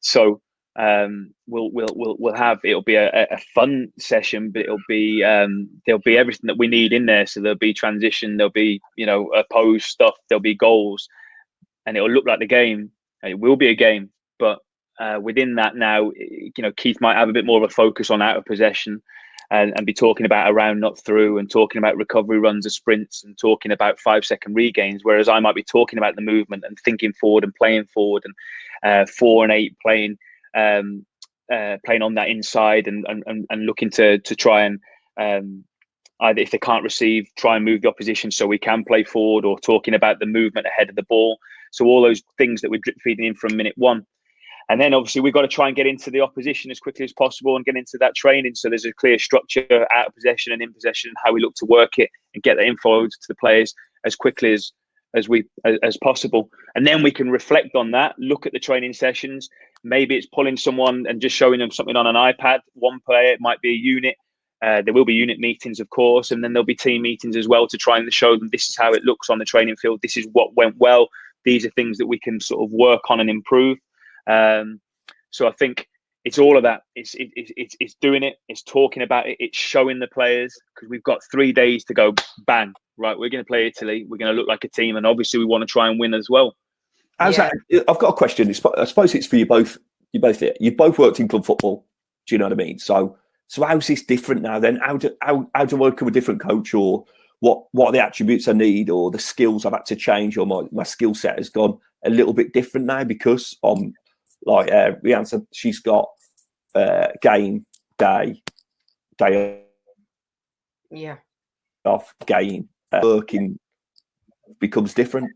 So we'll have, it'll be a fun session, but it'll be there'll be everything that we need in there. So there'll be transition, there'll be, you know, opposed stuff, there'll be goals, and it'll look like the game. It will be a game, but within that now, you know, Keith might have a bit more of a focus on out of possession. And be talking about around, not through, and talking about recovery runs of sprints, and talking about 5-second regains, whereas I might be talking about the movement and thinking forward and playing forward, and 4 and 8 playing on that inside and looking to try and either, if they can't receive, try and move the opposition so we can play forward, or talking about the movement ahead of the ball. So all those things that we're drip feeding in from minute 1. And then obviously we've got to try and get into the opposition as quickly as possible and get into that training. So there's a clear structure out of possession and in possession, and how we look to work it and get that info to the players as quickly as possible. And then we can reflect on that, look at the training sessions. Maybe it's pulling someone and just showing them something on an iPad. One player, it might be a unit. There will be unit meetings, of course, and then there'll be team meetings as well to try and show them this is how it looks on the training field. This is what went well. These are things that we can sort of work on and improve. So I think it's all of that. It's doing it. It's talking about it. It's showing the players, because we've got 3 days to go. Bang! Right, we're going to play Italy. We're going to look like a team, and obviously we want to try and win as well. I've got a question. I suppose it's for you both. You've both worked in club football. Do you know what I mean? So how's this different now? Then how do I work with a different coach, or what are the attributes I need, or the skills I've had to change, or my skill set has gone a little bit different now because like Rehanne said, she's got game, day off, game, working becomes different.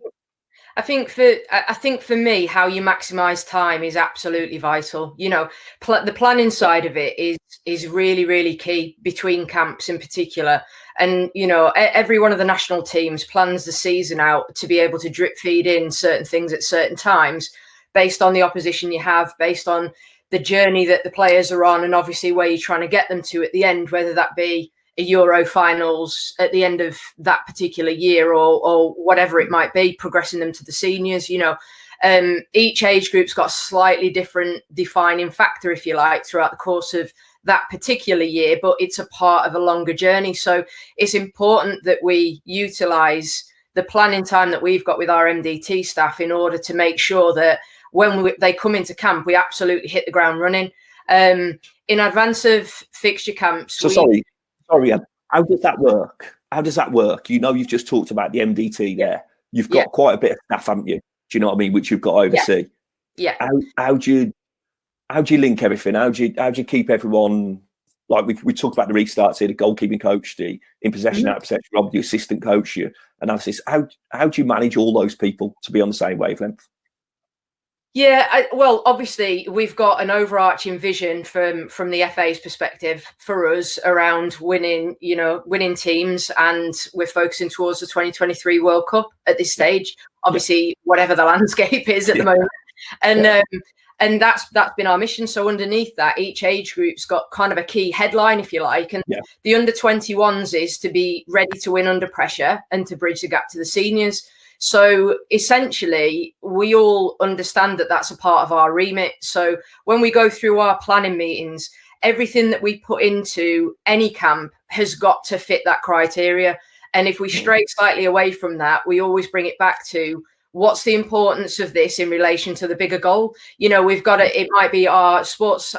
I think for me, how you maximize time is absolutely vital. You know, the planning side of it is really, really key between camps in particular. And, you know, every one of the national teams plans the season out to be able to drip feed in certain things at certain times, based on the opposition you have, based on the journey that the players are on, and obviously where you're trying to get them to at the end, whether that be a Euro finals at the end of that particular year, or whatever it might be, progressing them to the seniors. Each age group's got a slightly different defining factor, if you like, throughout the course of that particular year, but it's a part of a longer journey. So it's important that we utilize the planning time that we've got with our MDT staff in order to make sure that when they come into camp, we absolutely hit the ground running. In advance of fixture camps. So sorry, how does that work? How does that work? You've just talked about the MDT there. You've got quite a bit of staff, haven't you? Do you know what I mean? Which you've got to oversee. Yeah. How do you link everything? How do you keep everyone, like we talked about the restarts here, the goalkeeping coach, the in possession, out of possession, Rob, the assistant coach, your analysis. How do you manage all those people to be on the same wavelength? Yeah, well, obviously we've got an overarching vision from the FA's perspective for us around winning teams, and we're focusing towards the 2023 World Cup at this stage. Obviously, whatever the landscape is at the moment, and that's been our mission. So underneath that, each age group's got kind of a key headline, if you like, and the under 21s is to be ready to win under pressure and to bridge the gap to the seniors. So essentially, we all understand that that's a part of our remit. So when we go through our planning meetings, everything that we put into any camp has got to fit that criteria. And if we stray slightly away from that, we always bring it back to what's the importance of this in relation to the bigger goal. We've got it might be our sports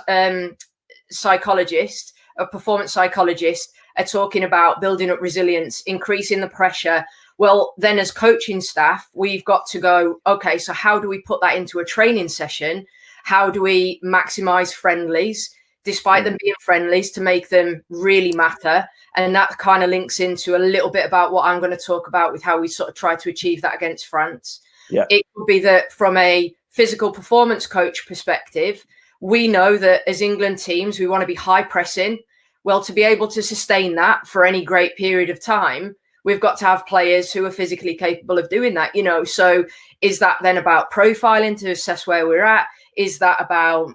psychologist, a performance psychologist, are talking about building up resilience, increasing the pressure. Well, then as coaching staff, we've got to go, okay, so how do we put that into a training session? How do we maximize friendlies, despite them being friendlies, to make them really matter? And that kind of links into a little bit about what I'm going to talk about with how we sort of try to achieve that against France. Yeah. It would be that from a physical performance coach perspective, we know that as England teams, we want to be high pressing. Well, to be able to sustain that for any great period of time, we've got to have players who are physically capable of doing that, So is that then about profiling to assess where we're at? Is that about,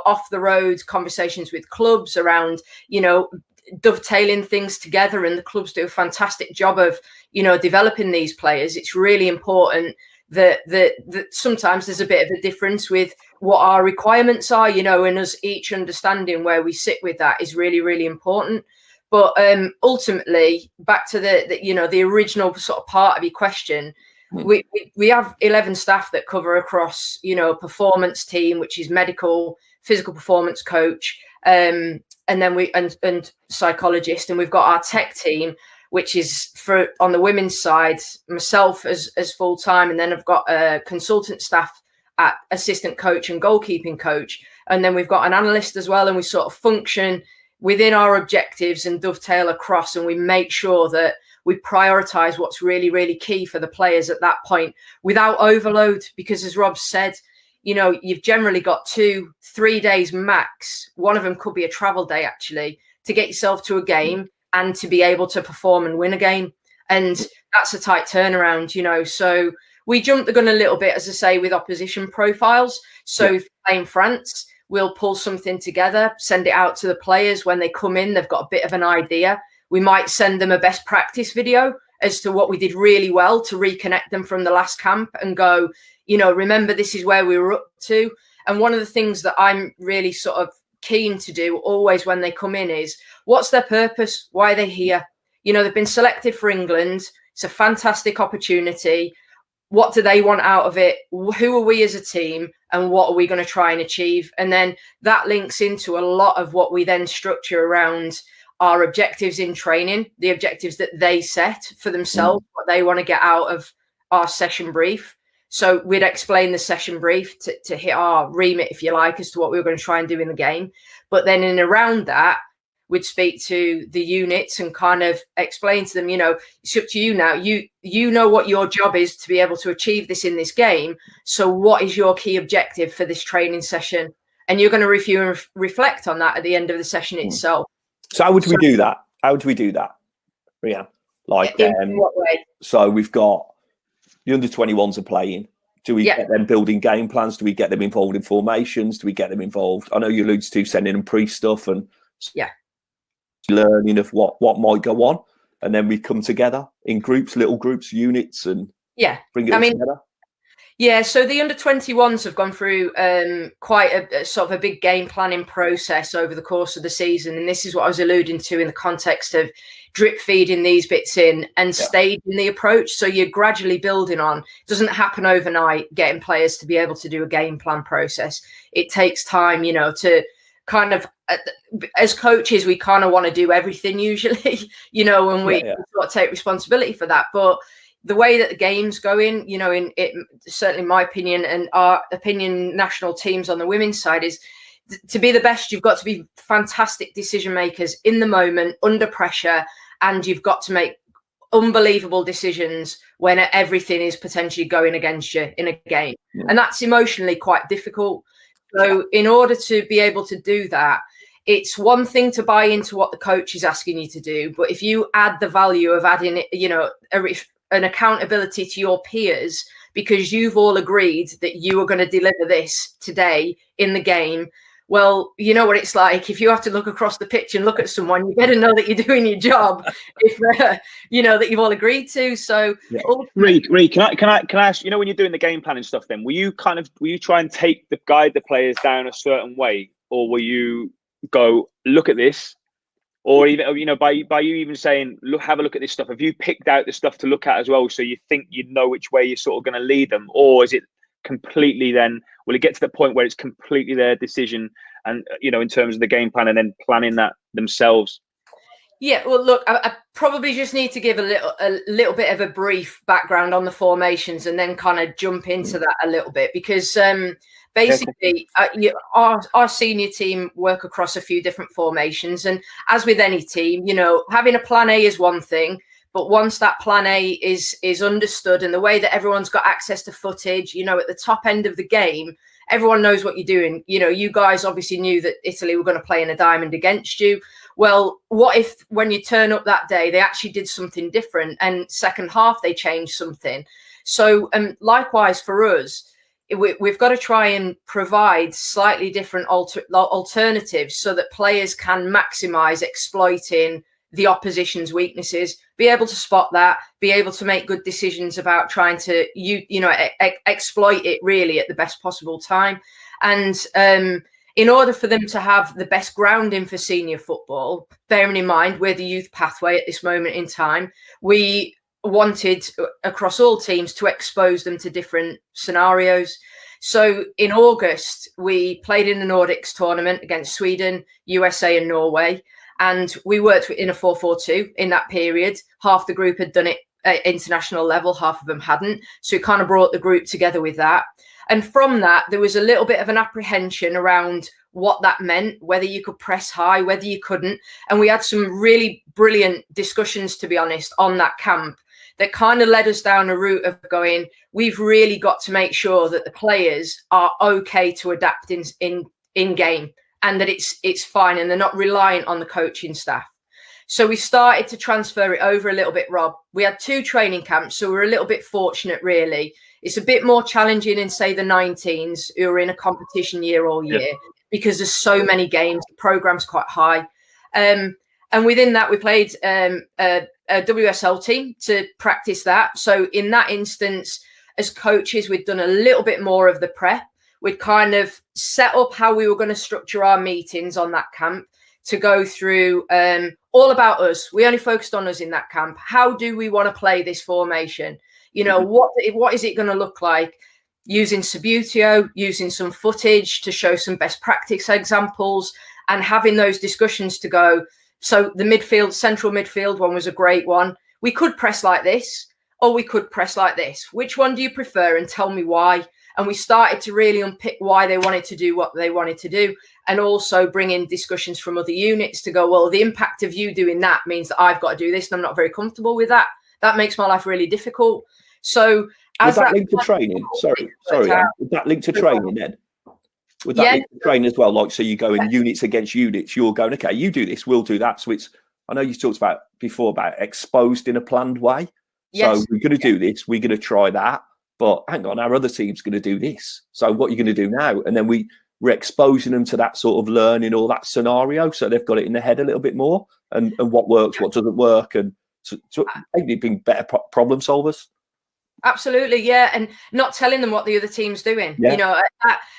off the road conversations with clubs around, dovetailing things together? And the clubs do a fantastic job of, developing these players. It's really important that sometimes there's a bit of a difference with what our requirements are, and us each understanding where we sit with that is really, really important. But ultimately, back to the original sort of part of your question, we have 11 staff that cover across, performance team, which is medical, physical performance coach, and then and psychologist, and we've got our tech team, which is on the women's side, myself as full time, and then I've got a consultant staff at assistant coach and goalkeeping coach, and then we've got an analyst as well, and we sort of function within our objectives and dovetail across, and we make sure that we prioritize what's really, really key for the players at that point without overload. Because as Rob said, you've generally got 2-3 days max. One of them could be a travel day, actually, to get yourself to a game and to be able to perform and win a game. And that's a tight turnaround, So we jumped the gun a little bit, as I say, with opposition profiles. So if we're playing France, we'll pull something together, send it out to the players. When they come in, they've got a bit of an idea. We might send them a best practice video as to what we did really well to reconnect them from the last camp and go, remember, this is where we were up to. And one of the things that I'm really sort of keen to do always when they come in is, what's their purpose? Why are they here? They've been selected for England. It's a fantastic opportunity. What do they want out of it? Who are we as a team? And what are we going to try and achieve? And then that links into a lot of what we then structure around our objectives in training, the objectives that they set for themselves, what they want to get out of our session brief. So we'd explain the session brief to hit our remit, if you like, as to what we were going to try and do in the game. But then in around that, we'd speak to the units and kind of explain to them, it's up to you now. You know what your job is to be able to achieve this in this game. So what is your key objective for this training session? And you're going to review and reflect on that at the end of the session itself. So how would we do that? How would we do that? Yeah. In what way? So we've got the under 21s are playing Do we get them building game plans? Do we get them involved in formations? Do we get them involved? I know you alluded to sending them pre-stuff and learning of what might go on. And then we come together in groups, little groups, units, and bring it all together. Yeah, so the under-21s have gone through quite a sort of a big game planning process over the course of the season. And this is what I was alluding to in the context of drip feeding these bits in and staging the approach. So you're gradually building on. It doesn't happen overnight, getting players to be able to do a game plan process. It takes time, you know, to kind of, as coaches, we kind of want to do everything usually, you know, and we sort of take responsibility for that. But the way that the game's going, you know, in it, certainly my opinion and our opinion, national teams on the women's side is to be the best. You've got to be fantastic decision makers in the moment, under pressure, and you've got to make unbelievable decisions when everything is potentially going against you in a game. And that's emotionally quite difficult. So in order to be able to do that, it's one thing to buy into what the coach is asking you to do, but if you add the value of adding, you know, an accountability to your peers because you've all agreed that you are going to deliver this today in the game. Well, you know what it's like. If you have to look across the pitch and look at someone, you better know that you're doing your job. If you know that you've all agreed to. So, Ree, can I ask? You know, when you're doing the game plan and stuff, then will you try and guide the players down a certain way, or will you go look at this? Or even, you know, by you even saying, look, have a look at this stuff. Have you picked out the stuff to look at as well, so you think you know which way you're sort of going to lead them, or is it completely then? Will it get to the point where it's completely their decision, and you know, in terms of the game plan, and then planning that themselves? Yeah, well, look, I probably just need to give a little bit of a brief background on the formations, and then kind of jump into that a little bit because. Basically, our senior team work across a few different formations. And as with any team, you know, having a plan A is one thing. But once that plan A is understood and the way that everyone's got access to footage, you know, at the top end of the game, everyone knows what you're doing. You know, you guys obviously knew that Italy were going to play in a diamond against you. Well, what if when you turn up that day, they actually did something different and second half they changed something? So likewise for us, we've got to try and provide slightly different alternatives so that players can maximize exploiting the opposition's weaknesses, be able to spot that, be able to make good decisions about trying to, exploit it really at the best possible time. And in order for them to have the best grounding for senior football, bearing in mind we're the youth pathway at this moment in time, we wanted across all teams to expose them to different scenarios. So in August, we played in the Nordics tournament against Sweden, USA and Norway. And we worked in a 4-4-2 in that period. Half the group had done it at international level, half of them hadn't. So it kind of brought the group together with that. And from that, there was a little bit of an apprehension around what that meant, whether you could press high, whether you couldn't. And we had some really brilliant discussions, to be honest, on that camp that kind of led us down a route of going, we've really got to make sure that the players are okay to adapt in game and that it's fine and they're not reliant on the coaching staff. So we started to transfer it over a little bit, Rob. We had 2 training camps, so we're a little bit fortunate, really. It's a bit more challenging in, say, the 19s who are in a competition year all year because there's so many games. The program's quite high. And within that, we played a WSL team to practice that. So in that instance, as coaches, we'd done a little bit more of the prep. We'd kind of set up how we were going to structure our meetings on that camp to go through all about us. We only focused on us in that camp. How do we want to play this formation? You know, what is it going to look like? Using Subutio, using some footage to show some best practice examples and having those discussions to go. So the central midfield one was a great one. We could press like this, or we could press like this. Which one do you prefer? And tell me why. And we started to really unpick why they wanted to do what they wanted to do. And also bring in discussions from other units to go, well, the impact of you doing that means that I've got to do this. And I'm not very comfortable with that. That makes my life really difficult. So as that linked to training? Sorry. Would that link to training then? Would that link to training as well? Like, so you go in units against units, you're going, okay, you do this, we'll do that. So it's, I know you talked about before about exposed in a planned way. Yes. So we're going to do this, we're going to try that. but hang on, our other team's going to do this. So what are you going to do now? And then we're exposing them to that sort of learning or that scenario, so they've got it in their head a little bit more, and what works, what doesn't work, and so maybe being better problem solvers. Absolutely, yeah, and not telling them what the other team's doing. Yeah. You know,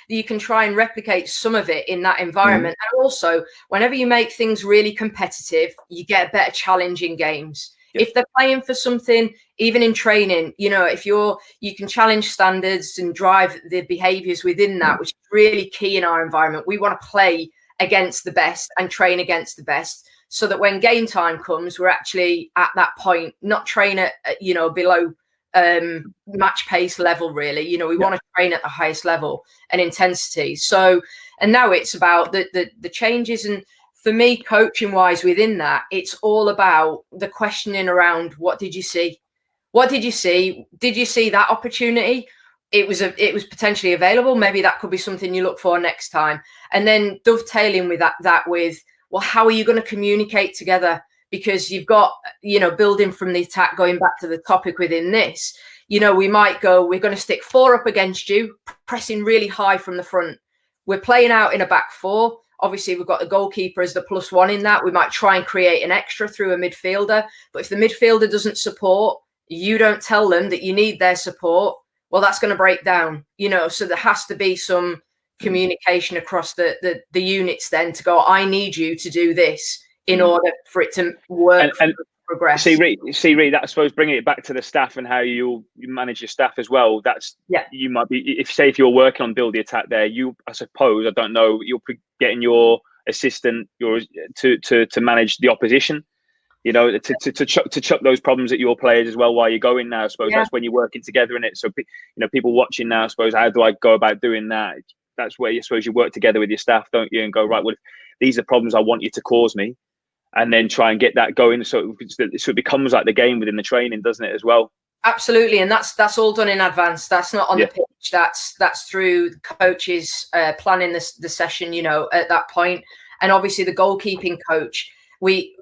you can try and replicate some of it in that environment. And also, whenever you make things really competitive, you get a better challenge in games. Yeah. If they're playing for something, even in training, you know, if you can challenge standards and drive the behaviors within that, which is really key in our environment. We want to play against the best and train against the best, so that when game time comes, we're actually at that point, not train at you know, below match pace level, really. You know, we want to train at the highest level and intensity. So, and now it's about the changes. And for me, coaching wise within that, it's all about the questioning around, what did you see? What did you see? Did you see that opportunity? It was potentially available. Maybe that could be something you look for next time. And then dovetailing with that with, well, how are you going to communicate together? Because you've got, you know, building from the attack, going back to the topic within this, you know, we might go, we're going to stick 4 up against you, pressing really high from the front. We're playing out in a back 4. Obviously, we've got the goalkeeper as the +1 in that. We might try and create an extra through a midfielder. But if the midfielder doesn't support, you don't tell them that you need their support, well, that's going to break down, you know. So there has to be some communication across the units then to go, I need you to do this in order for it to work and progress. See, Reed, that, I suppose, bringing it back to the staff and how you manage your staff as well. That's, you might be, if you're working on build the attack there, I suppose, I don't know, you're getting your assistant to manage the opposition, you know, to chuck those problems at your players as well while you're going now. I suppose that's when you're working together in it. So, you know, people watching now, I suppose, how do I go about doing that? That's where I suppose you work together with your staff, don't you? And go, right, well, these are problems I want you to cause me. And then try and get that going, so it becomes like the game within the training, doesn't it, as well? Absolutely, and that's all done in advance. That's not on the pitch. That's through the coaches planning the session, you know, at that point. And obviously, the goalkeeping coach, we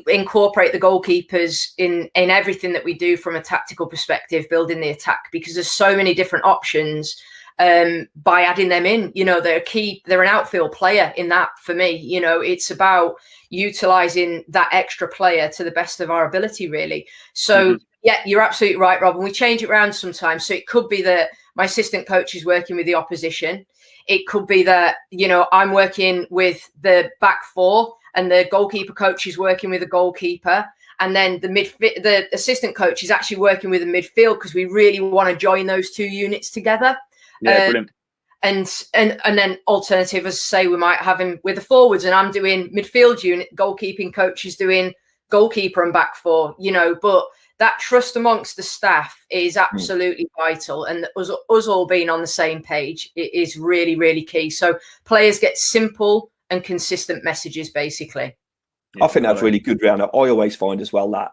incorporate the goalkeepers in everything that we do from a tactical perspective, building the attack, because there's so many different options. By adding them in, you know, they're an outfield player in that. For me, you know, it's about utilizing that extra player to the best of our ability, really. So yeah, you're absolutely right, Rob. And we change it around sometimes. So it could be that my assistant coach is working with the opposition. It could be that, you know, I'm working with the back 4 and the goalkeeper coach is working with the goalkeeper. And then the assistant coach is actually working with the midfield, because we really want to join those 2 units together. Yeah, brilliant. And then alternative, as I say, we might have him with the forwards, and I'm doing midfield unit, goalkeeping coach is doing goalkeeper and back 4, you know. But that trust amongst the staff is absolutely vital, and us all being on the same page, it is really, really key. So players get simple and consistent messages, basically. I think that's really good, Rehanne. I always find as well that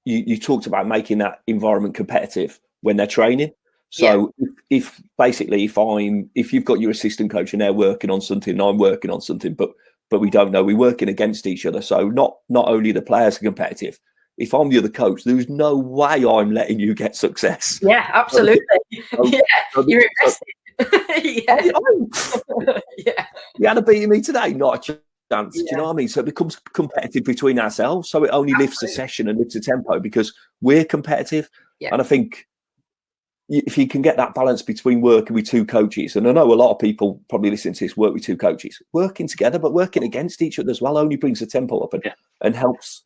you talked about making that environment competitive when they're training. So if you've got your assistant coach and they're working on something and I'm working on something, but we don't know, we're working against each other. So not only the players are competitive. If I'm the other coach, there's no way I'm letting you get success. Yeah, absolutely. You're invested. You had to beat me today, not a chance. Do you know what I mean? So it becomes competitive between ourselves. So it only lifts the session and lifts the tempo because we're competitive. Yeah. And I think if you can get that balance between working with 2 coaches, and I know a lot of people probably listening to this work with 2 coaches, working together, but working against each other as well only brings the tempo up and helps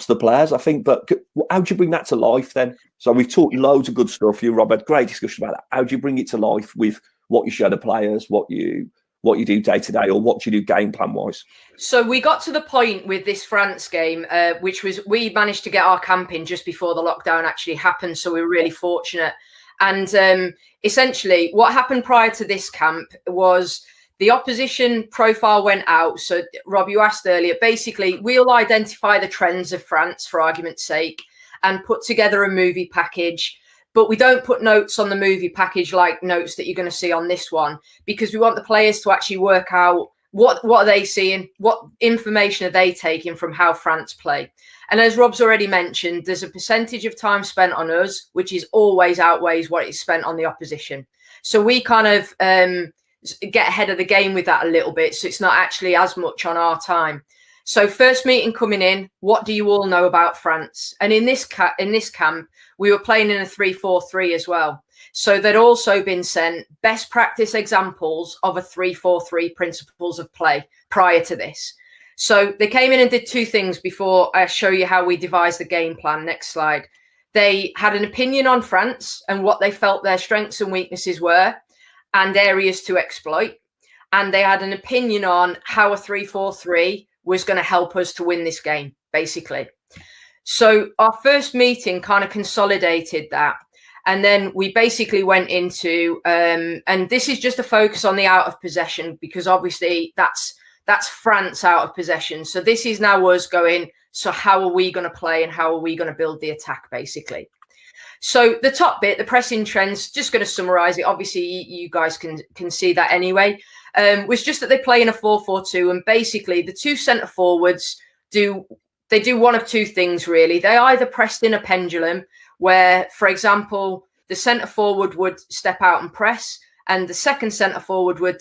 the players, I think. But how do you bring that to life then? So we've talked loads of good stuff. You, Rob, had great discussion about that. How do you bring it to life with what you show the players, what you do day to day, or what you do game plan wise? So we got to the point with this France game, which was, we managed to get our camp in just before the lockdown actually happened. So we were really fortunate. And essentially what happened prior to this camp was the opposition profile went out. So, Rob, you asked earlier, basically, we'll identify the trends of France, for argument's sake, and put together a movie package. But we don't put notes on the movie package like notes that you're going to see on this one, because we want the players to actually work out what are they seeing? What information are they taking from how France play? And as Rob's already mentioned, there's a percentage of time spent on us, which is always outweighs what is spent on the opposition. So we kind of get ahead of the game with that a little bit. So it's not actually as much on our time. So first meeting coming in, what do you all know about France? And in this camp, we were playing in a 3-4-3 as well. So there'd also been sent best practice examples of a 3-4-3 principles of play prior to this. So they came in and did two things before I show you how we devised the game plan. Next slide. They had an opinion on France and what they felt their strengths and weaknesses were and areas to exploit. And they had an opinion on how a 3-4-3 was going to help us to win this game, basically. So our first meeting kind of consolidated that. And then we basically went into, and this is just a focus on the out of possession, because obviously that's France out of possession. So this is now us going, so how are we going to play and how are we going to build the attack, basically? So the top bit, the pressing trends, just going to summarize it. Obviously, you guys can see that anyway. Was just that they play in a 4-4-2, and basically the two centre forwards do one of two things, really. They either pressed in a pendulum where, for example, the centre forward would step out and press, and the second centre forward would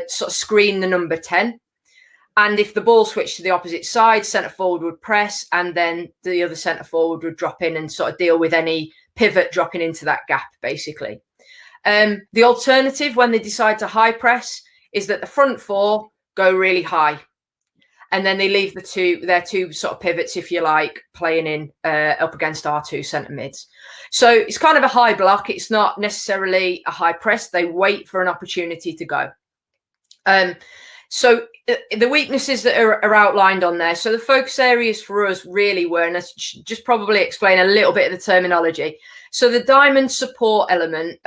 sort of screen the number 10. And if the ball switched to the opposite side, centre forward would press, and then the other centre forward would drop in and sort of deal with any pivot dropping into that gap, basically. The alternative, when they decide to high press, is that the front four go really high, and then they leave their two sort of pivots, if you like, playing in up against our two centre mids. So it's kind of a high block. It's not necessarily a high press. They wait for an opportunity to go. So the weaknesses that are outlined on there. So the focus areas for us really were, and I should just probably explain a little bit of the terminology. So the diamond support element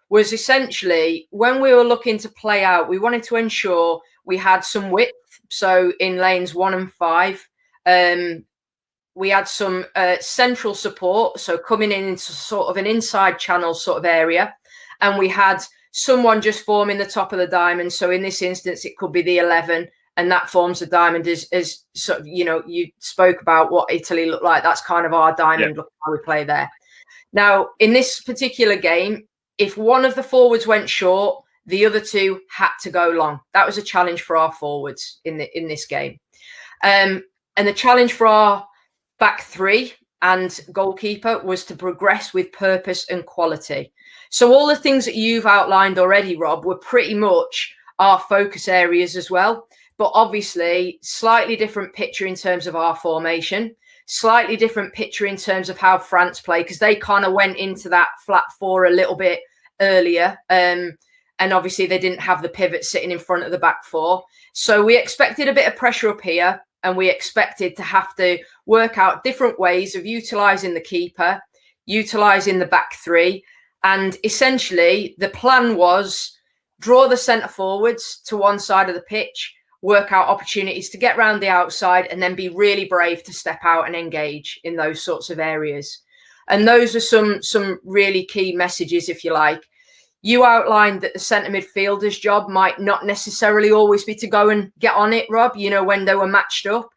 was essentially when we were looking to play out, we wanted to ensure we had some width. So in lanes 1 and 5, we had some central support. So coming in into sort of an inside channel sort of area, and we had someone just forming the top of the diamond. So in this instance, it could be the 11, and that forms the diamond as sort of, you spoke about what Italy looked like. That's kind of our diamond, look how we play there. Now, in this particular game, if one of the forwards went short, the other two had to go long. That was a challenge for our forwards in this game. And the challenge for our back three and goalkeeper was to progress with purpose and quality. So all the things that you've outlined already, Rob, were pretty much our focus areas as well. But obviously, slightly different picture in terms of our formation, slightly different picture in terms of how France play, because they kind of went into that flat four a little bit earlier. And obviously, they didn't have the pivot sitting in front of the back four. So we expected a bit of pressure up here, and we expected to have to work out different ways of utilising the keeper, utilising the back three. And essentially, the plan was draw the centre forwards to one side of the pitch, work out opportunities to get round the outside, and then be really brave to step out and engage in those sorts of areas. And those are some really key messages, if you like. You outlined that the centre midfielder's job might not necessarily always be to go and get on it, Rob, when they were matched up,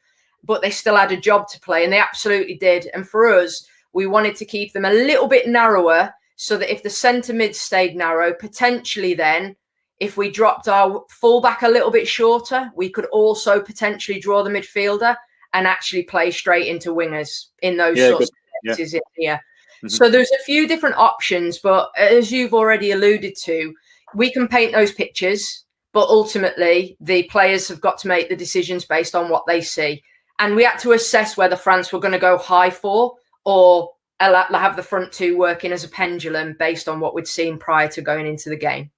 but they still had a job to play, and they absolutely did. And for us, we wanted to keep them a little bit narrower, so that if the centre mid stayed narrow, potentially then, if we dropped our fullback a little bit shorter, we could also potentially draw the midfielder and actually play straight into wingers in those sorts of places in here. Mm-hmm. So there's a few different options, but as you've already alluded to, we can paint those pictures, but ultimately the players have got to make the decisions based on what they see. And we had to assess whether France were going to go high four or have the front two working as a pendulum based on what we'd seen prior to going into the game.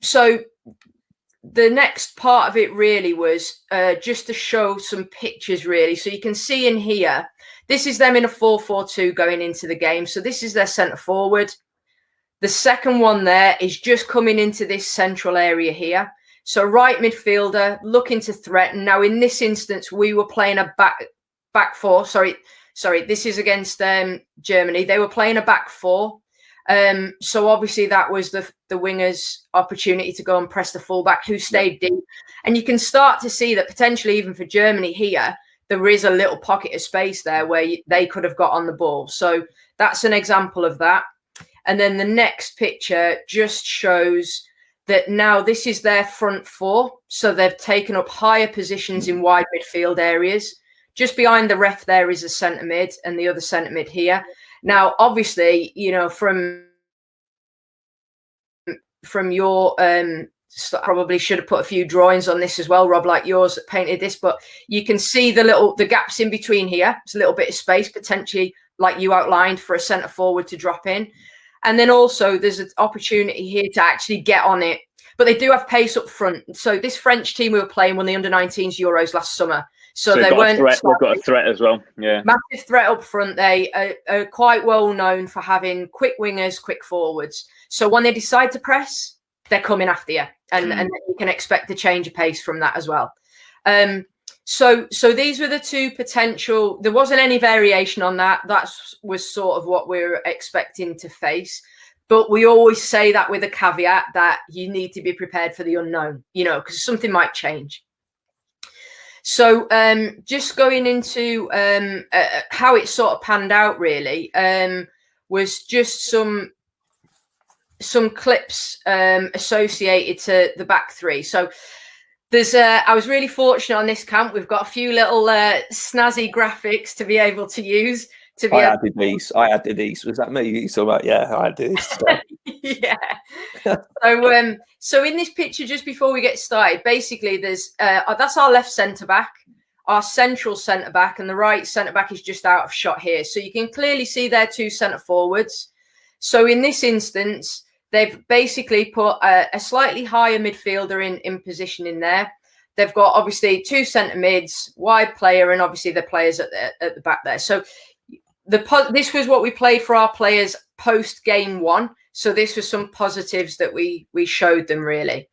So the next part of it really was just to show some pictures, really. So you can see in here, this is them in a 4-4-2 going into the game. So this is their centre forward. The second one there is just coming into this central area here. So right midfielder looking to threaten. Now, in this instance, we were playing a back four. Sorry, this is against Germany. They were playing a back four. So obviously that was the winger's opportunity to go and press the fullback, who stayed deep. And you can start to see that potentially even for Germany here, there is a little pocket of space there where they could have got on the ball. So that's an example of that. And then the next picture just shows that now this is their front four. So they've taken up higher positions in wide midfield areas. Just behind the ref there is a centre mid and the other centre mid here. Now, obviously, you know, from your probably should have put a few drawings on this as well, Rob, like yours that painted this, but you can see the gaps in between here. It's a little bit of space potentially, like you outlined, for a centre forward to drop in. And then also there's an opportunity here to actually get on it, but they do have pace up front. So this French team we were playing won the under-19s Euros last summer. So they weren't. They've got a threat as well. Yeah, massive threat up front. They are quite well known for having quick wingers, quick forwards. So when they decide to press, they're coming after you, and you can expect a change of pace from that as well. So these were the two potential. There wasn't any variation on that. That was sort of what we were expecting to face. But we always say that with a caveat that you need to be prepared for the unknown, you know, because something might change. So just going into how it sort of panned out really was just some clips associated to the back three. So there's I was really fortunate on this camp. We've got a few little snazzy graphics to be able to use. I added these. Was that me? So I did these. Yeah. So in this picture, just before we get started, basically there's that's our left centre back, our central centre back, and the right centre back is just out of shot here. So you can clearly see their two centre forwards. So in this instance, they've basically put a slightly higher midfielder in position in there. They've got obviously two centre mids, wide player, and obviously the players at the back there. So this was what we played for our players post game one. So this was some positives that we showed them really.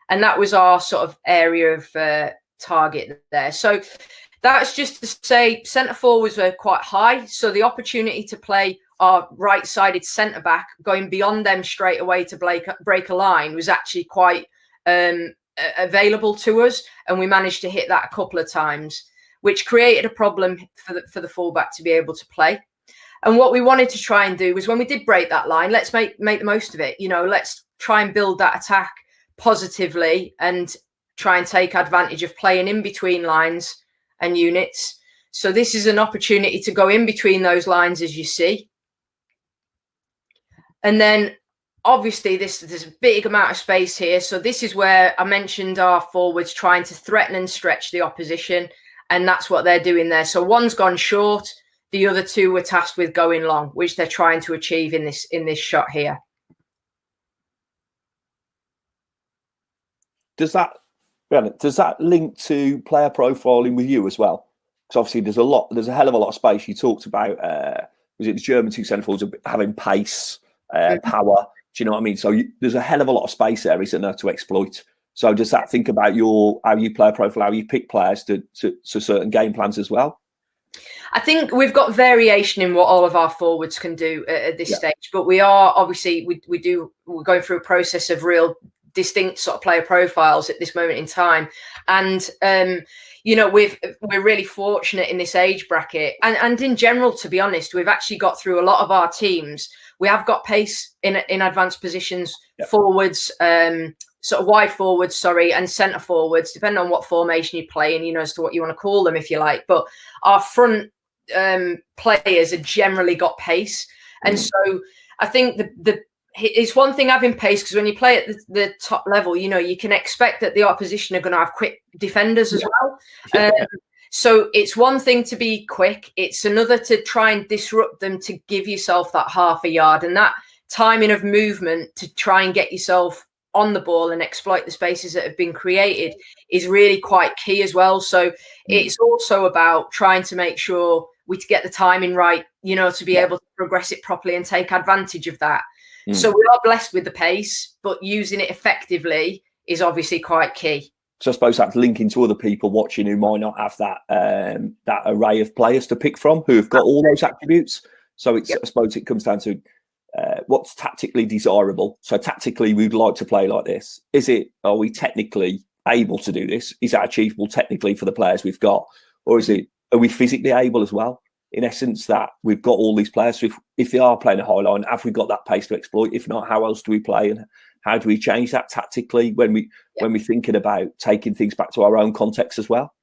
And that was our sort of area of target there. So that's just to say centre forwards were quite high. So the opportunity to play our right-sided centre back going beyond them straight away to break a line was actually quite available to us. And we managed to hit that a couple of times, which created a problem for the fullback to be able to play. And what we wanted to try and do was when we did break that line, let's make the most of it. You know, let's try and build that attack positively and try and take advantage of playing in between lines and units. So this is an opportunity to go in between those lines, as you see. And then obviously there's a big amount of space here. So this is where I mentioned our forwards trying to threaten and stretch the opposition. And that's what they're doing there. So one's gone short. The other two were tasked with going long, which they're trying to achieve in this shot here. Does that link to player profiling with you as well? Because obviously there's a hell of a lot of space. You talked about was it the German two centre forwards having pace, power? Do you know what I mean? So there's a hell of a lot of space there, isn't there, to exploit? So does that think about how you player profile, how you pick players to certain game plans as well? I think we've got variation in what all of our forwards can do at this stage, but we are obviously we're going through a process of real distinct sort of player profiles at this moment in time, and you know we're really fortunate in this age bracket, and in general, to be honest, we've actually got through a lot of our teams. We have got pace in advanced positions, forwards, sort of wide forwards, and centre forwards, depending on what formation you're playing, you know, as to what you want to call them, if you like. But our front players have generally got pace. And so I think it's one thing having pace, because when you play at the top level, you know, you can expect that the opposition are going to have quick defenders as well. So it's one thing to be quick. It's another to try and disrupt them, to give yourself that half a yard, and that timing of movement to try and get yourself on the ball and exploit the spaces that have been created is really quite key as well. So it's also about trying to make sure we get the timing right, you know, to be able to progress it properly and take advantage of that. So we are blessed with the pace, but using it effectively is obviously quite key. So I suppose that's linking to other people watching who might not have that array of players to pick from, who have got all those attributes. So I suppose it comes down to what's tactically desirable. So tactically, we'd like to play like this. Are we technically able to do this? Is that achievable technically for the players we've got? Or are we physically able as well? In essence, that we've got all these players. So if they are playing a high line, have we got that pace to exploit? If not, how else do we play? And how do we change that tactically when we're thinking about taking things back to our own context as well?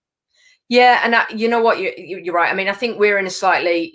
Yeah, and you know what, you're right. I mean, I think we're in a slightly,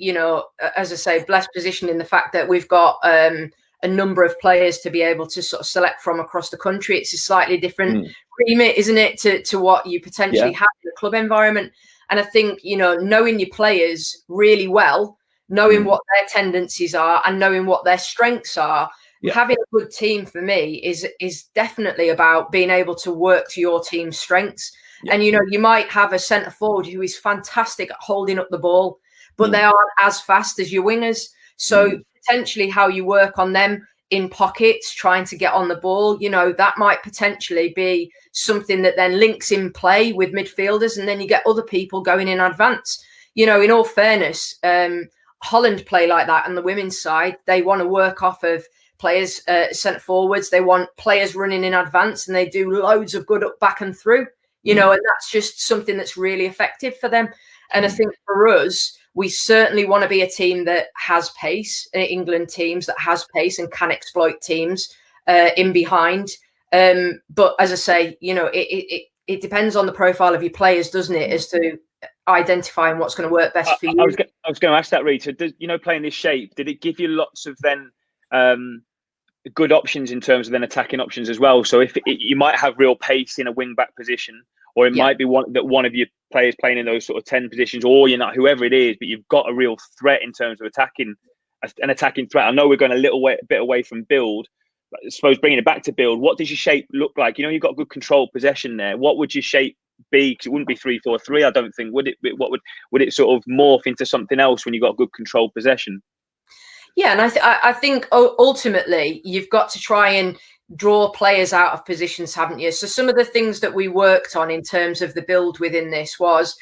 as I say, blessed position in the fact that we've got a number of players to be able to sort of select from across the country. It's a slightly different remit, isn't it, to what you potentially have in a club environment. And I think, knowing your players really well, knowing what their tendencies are and knowing what their strengths are, having a good team for me is definitely about being able to work to your team's strengths. And, you might have a centre forward who is fantastic at holding up the ball, but they aren't as fast as your wingers. So potentially how you work on them in pockets, trying to get on the ball, that might potentially be something that then links in play with midfielders. And then you get other people going in advance. In all fairness, Holland play like that on the women's side. They want to work off of players, centre forwards. They want players running in advance, and they do loads of good up, back and through. And that's just something that's really effective for them. And I think for us, we certainly want to be a team that has pace, England teams that has pace and can exploit teams in behind. But as I say, it depends on the profile of your players, doesn't it, as to identifying what's going to work best for you. I was going to ask that, Rita. Playing this shape, did it give you lots of then good options in terms of then attacking options as well? So you might have real pace in a wing back position, or it might be one of your players playing in those sort of 10 positions, or whoever it is, but you've got a real threat in terms of an attacking threat. I know we're going a bit away from build, but I suppose bringing it back to build, what does your shape look like? You've got good controlled possession there. What would your shape be? Because it wouldn't be 3-4-3, I don't think. Would it sort of morph into something else when you've got good controlled possession? Yeah, and I think ultimately you've got to try and draw players out of positions, haven't you? So some of the things that we worked on in terms of the build within this was,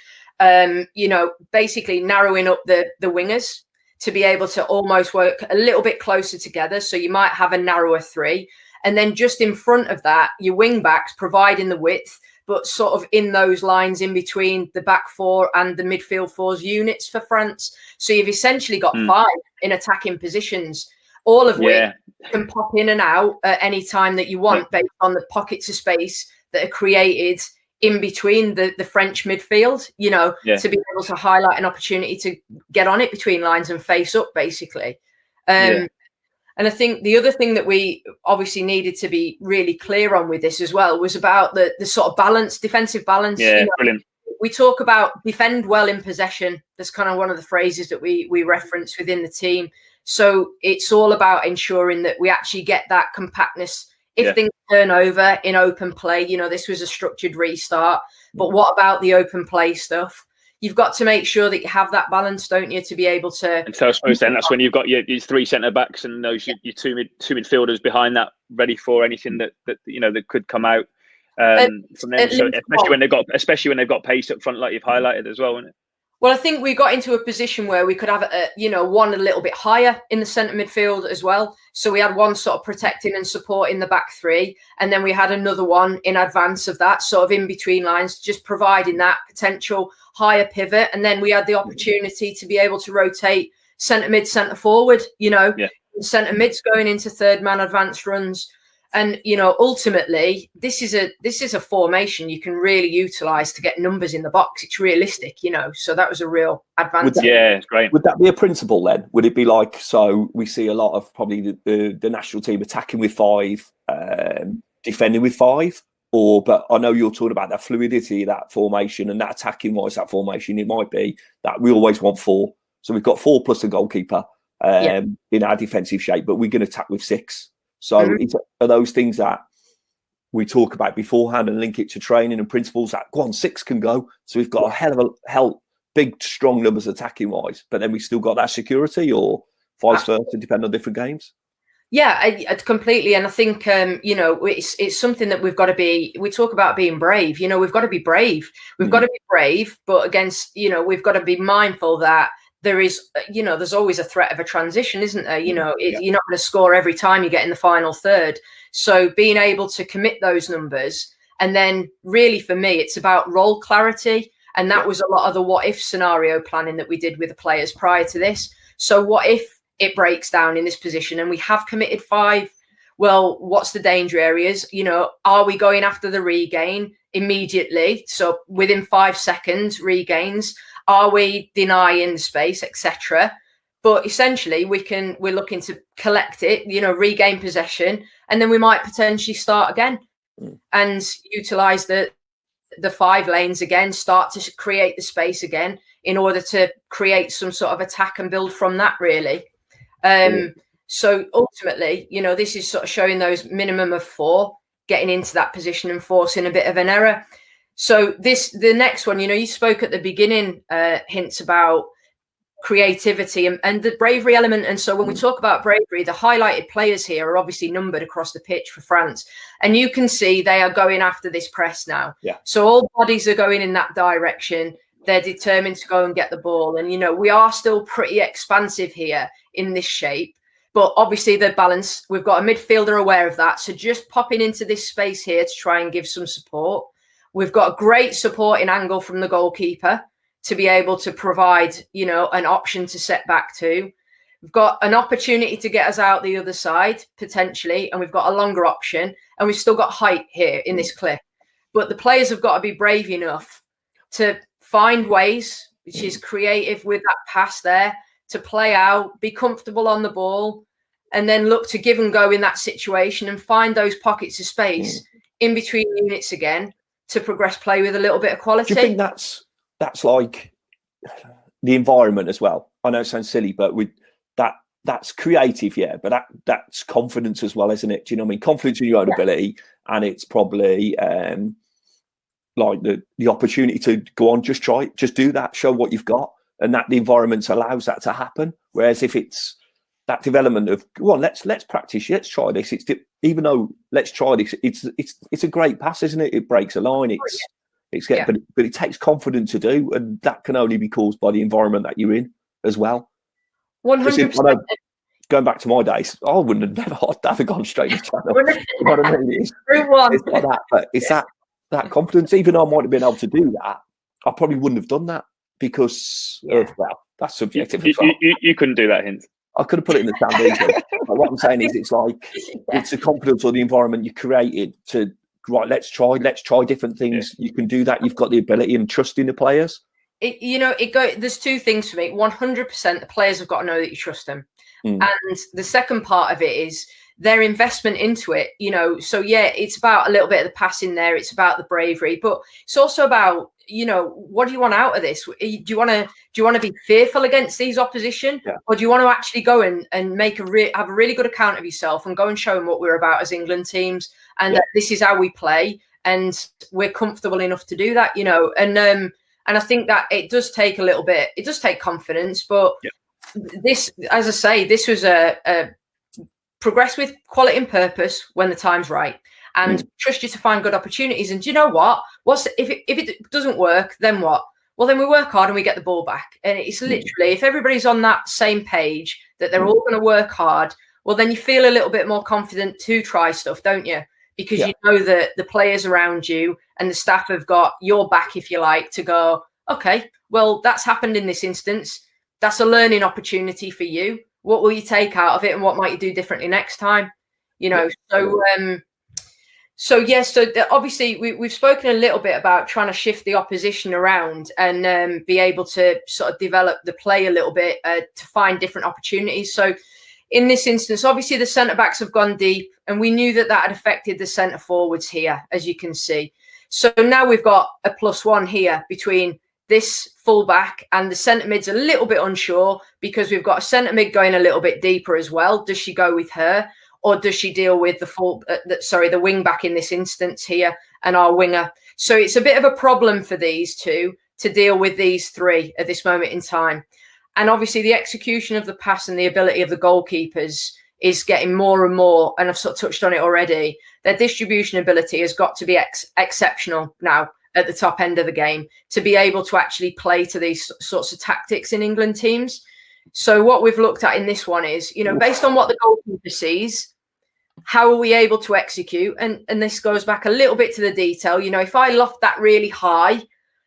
basically narrowing up the wingers to be able to almost work a little bit closer together. So you might have a narrower three, and then just in front of that, your wing backs providing the width, but sort of in those lines in between the back four and the midfield four's units for France. So you've essentially got 5 in attacking positions, all of which can pop in and out at any time that you want based on the pockets of space that are created in between the French midfield, to be able to highlight an opportunity to get on it between lines and face up, basically. And I think the other thing that we obviously needed to be really clear on with this as well was about the sort of balance, defensive balance. Yeah, brilliant. We talk about defend well in possession. That's kind of one of the phrases that we reference within the team. So it's all about ensuring that we actually get that compactness. If things turn over in open play, this was a structured restart. But what about the open play stuff? You've got to make sure that you have that balance, don't you, to be able to. And so I suppose then that's when you've got your 3 centre backs and those your two midfielders behind that, ready for anything that could come out from them. So especially when they've got pace up front, like you've highlighted as well, isn't it? Well, I think we got into a position where we could have one a little bit higher in the centre midfield as well. So we had one sort of protecting and supporting the back 3, and then we had another one in advance of that, sort of in between lines, just providing that potential higher pivot. And then we had the opportunity to be able to rotate centre mid, centre forward. Centre mid's going into third man advanced runs. And, ultimately, this is a formation you can really utilise to get numbers in the box. It's realistic, so that was a real advantage. It's great. Would that be a principle then? Would it be like, so we see a lot of probably the national team attacking with 5, defending with 5? But I know you're talking about that fluidity, that formation, and that attacking wise, that formation, it might be that we always want 4. So we've got 4 plus a goalkeeper in our defensive shape, but we're going to attack with 6. So are those things that we talk about beforehand and link it to training and principles that 6 can go. So we've got a hell of big, strong numbers attacking wise, but then we still got that security, or vice versa, depending on different games. Yeah, I completely. And I think, it's something that we've got to be, we talk about being brave, we've got to be brave. We've got to be brave, but against, we've got to be mindful that there is, there's always a threat of a transition, isn't there? You're not going to score every time you get in the final third. So being able to commit those numbers, and then really for me, it's about role clarity. And that was a lot of the what if scenario planning that we did with the players prior to this. So what if it breaks down in this position and we have committed 5? Well, what's the danger areas? Are we going after the regain immediately? So within 5 seconds, regains. Are we denying the space, etc.? But essentially, we're looking to collect it, regain possession, and then we might potentially start again and utilize the 5 lanes again, start to create the space again in order to create some sort of attack and build from that, really. So ultimately, this is sort of showing those minimum of 4, getting into that position and forcing a bit of an error. So the next one, you spoke at the beginning, hints about creativity and the bravery element. And so when we talk about bravery, the highlighted players here are obviously numbered across the pitch for France. And you can see they are going after this press now. Yeah. So all bodies are going in that direction. They're determined to go and get the ball. And, we are still pretty expansive here in this shape. But obviously the balance, we've got a midfielder aware of that. So just popping into this space here to try and give some support. We've got a great supporting angle from the goalkeeper to be able to provide, an option to set back to. We've got an opportunity to get us out the other side, potentially, and we've got a longer option, and we've still got height here in this clip. But the players have got to be brave enough to find ways, which is creative with that pass there, to play out, be comfortable on the ball, and then look to give and go in that situation and find those pockets of space in between units again to progress play with a little bit of quality. Do you think that's like the environment as well? I know it sounds silly, but with that's creative, but that's confidence as well, isn't it? Do you know what I mean? Confidence in your own ability, and it's probably like the opportunity to go on, just try, just do that, show what you've got, and that the environment allows that to happen. Whereas if it's that development of, go on, let's practice, let's try this. Even though let's try this, it's a great pass, isn't it? It breaks a line. But it takes confidence to do, and that can only be caused by the environment that you're in as well. 100%. Going back to my days, I wouldn't have never gone straight to channel. You know what I mean? It's like that, but it's that confidence. Even though I might have been able to do that, I probably wouldn't have done that because that's subjective. You couldn't do that, Hint. I could have put it in the sand easily. But what I'm saying is, it's like it's the confidence or the environment you created to. Right, let's try different things. You can do that. You've got the ability and trust in the players. There's 2 things for me. 100%, the players have got to know that you trust them. And the second part of it is their investment into it. So it's about a little bit of the passing there. It's about the bravery, but it's also about, what do you want out of this? Do you want to be fearful against these opposition, or do you want to actually go and have a really good account of yourself and go and show them what we're about as England teams, and that this is how we play, and we're comfortable enough to do that, and I think that it does take a little bit. It does take confidence, but this, as I say, this was a progress with quality and purpose when the time's right, and trust you to find good opportunities. And do you know what? If it doesn't work, then what? Well, then we work hard and we get the ball back. And it's literally, if everybody's on that same page that they're all going to work hard, well, then you feel a little bit more confident to try stuff, don't you? Because you know that the players around you and the staff have got your back, if you like, to go, okay, well, that's happened in this instance. That's a learning opportunity for you. What will you take out of it, and what might you do differently next time? So obviously we've spoken a little bit about trying to shift the opposition around and be able to sort of develop the play a little bit to find different opportunities. So in this instance, obviously the centre backs have gone deep, and we knew that had affected the centre forwards here, as you can see. So now we've got a +1 here between this fullback and the centre mid's a little bit unsure, because we've got a centre mid going a little bit deeper as well. Does she go with her, or does she deal with the wing back in this instance here and our winger? So it's a bit of a problem for these two to deal with these 3 at this moment in time. And obviously the execution of the pass and the ability of the goalkeepers is getting more and more, and I've sort of touched on it already. Their distribution ability has got to be exceptional now. at the top end of the game to be able to actually play to these sorts of tactics in England teams. So what we've looked at in this one is, based on what the goalkeeper sees, how are we able to execute? And this goes back a little bit to the detail. If I loft that really high,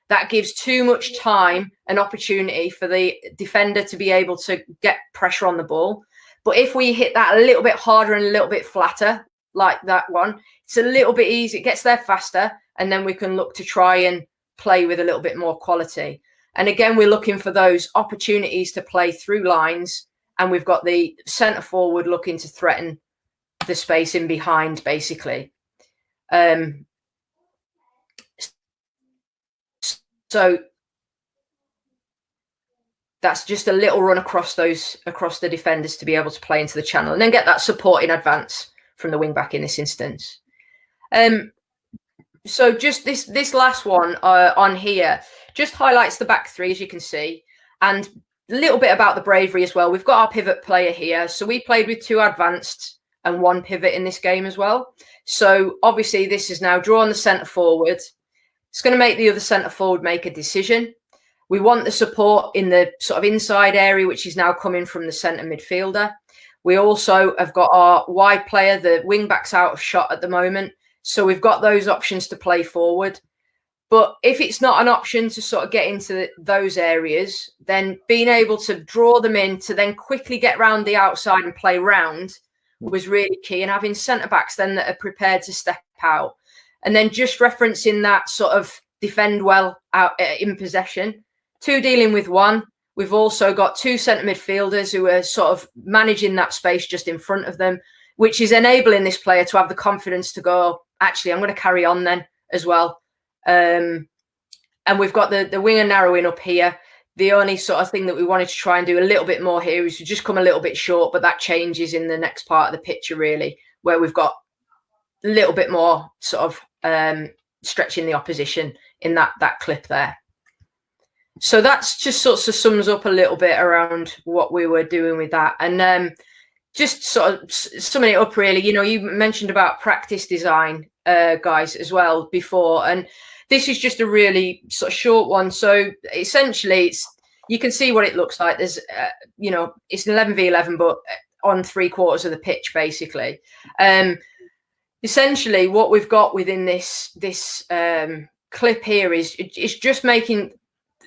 that gives too much time and opportunity for the defender to be able to get pressure on the ball. But if we hit that a little bit harder and a little bit flatter, like that one, it's a little bit easier. It gets there faster, and then we can look to try and play with a little bit more quality. And again, we're looking for those opportunities to play through lines, and we've got the centre forward looking to threaten the space in behind, basically. So that's just a little run across the defenders to be able to play into the channel and then get that support in advance from the wing back in this instance. So just this last one on here just highlights the back three, as you can see, and a little bit about the bravery as well. We've got our pivot player here. So we played with 2 advanced and 1 pivot in this game as well. So obviously this is now drawing the centre forward. It's going to make the other centre forward make a decision. We want the support in the sort of inside area, which is now coming from the centre midfielder. We also have got our wide player, the wing back's out of shot at the moment. So we've got those options to play forward. But if it's not an option to sort of get into those areas, then being able to draw them in to then quickly get round the outside and play round was really key. And having centre backs then that are prepared to step out. And then just referencing that sort of defend well out in possession. 2 dealing with 1. We've also got 2 centre midfielders who are sort of managing that space just in front of them, which is enabling this player to have the confidence to go, actually, I'm going to carry on then as well. And we've got the winger narrowing up here. The only sort of thing that we wanted to try and do a little bit more here is to just come a little bit short, but that changes in the next part of the picture, really, where we've got a little bit more sort of stretching the opposition in that clip there. So that's just sort of sums up a little bit around what we were doing with that. And just sort of summing it up, really, you mentioned about practice design, guys, as well before. And this is just a really sort of short one. So essentially, you can see what it looks like. There's, it's an 11v11, but on 3/4 of the pitch, basically. Essentially, what we've got within this clip here is just making.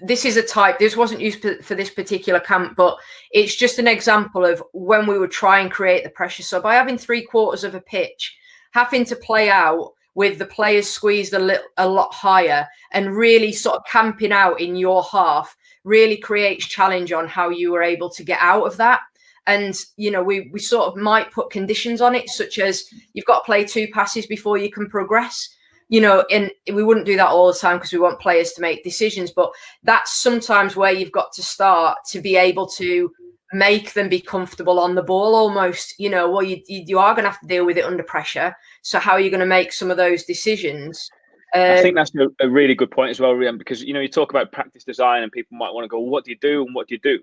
This is a type. This wasn't used for this particular camp, but it's just an example of when we would try and create the pressure. So by having 3/4 of a pitch, having to play out with the players squeezed a lot higher and really sort of camping out in your half really creates challenge on how you were able to get out of that. And, we sort of might put conditions on it, such as you've got to play 2 passes before you can progress. And we wouldn't do that all the time because we want players to make decisions. But that's sometimes where you've got to start to be able to make them be comfortable on the ball almost. You are going to have to deal with it under pressure. So how are you going to make some of those decisions? I think that's a really good point as well, Rehanne, because, you talk about practice design and people might want to go, well, what do you do and what do you do?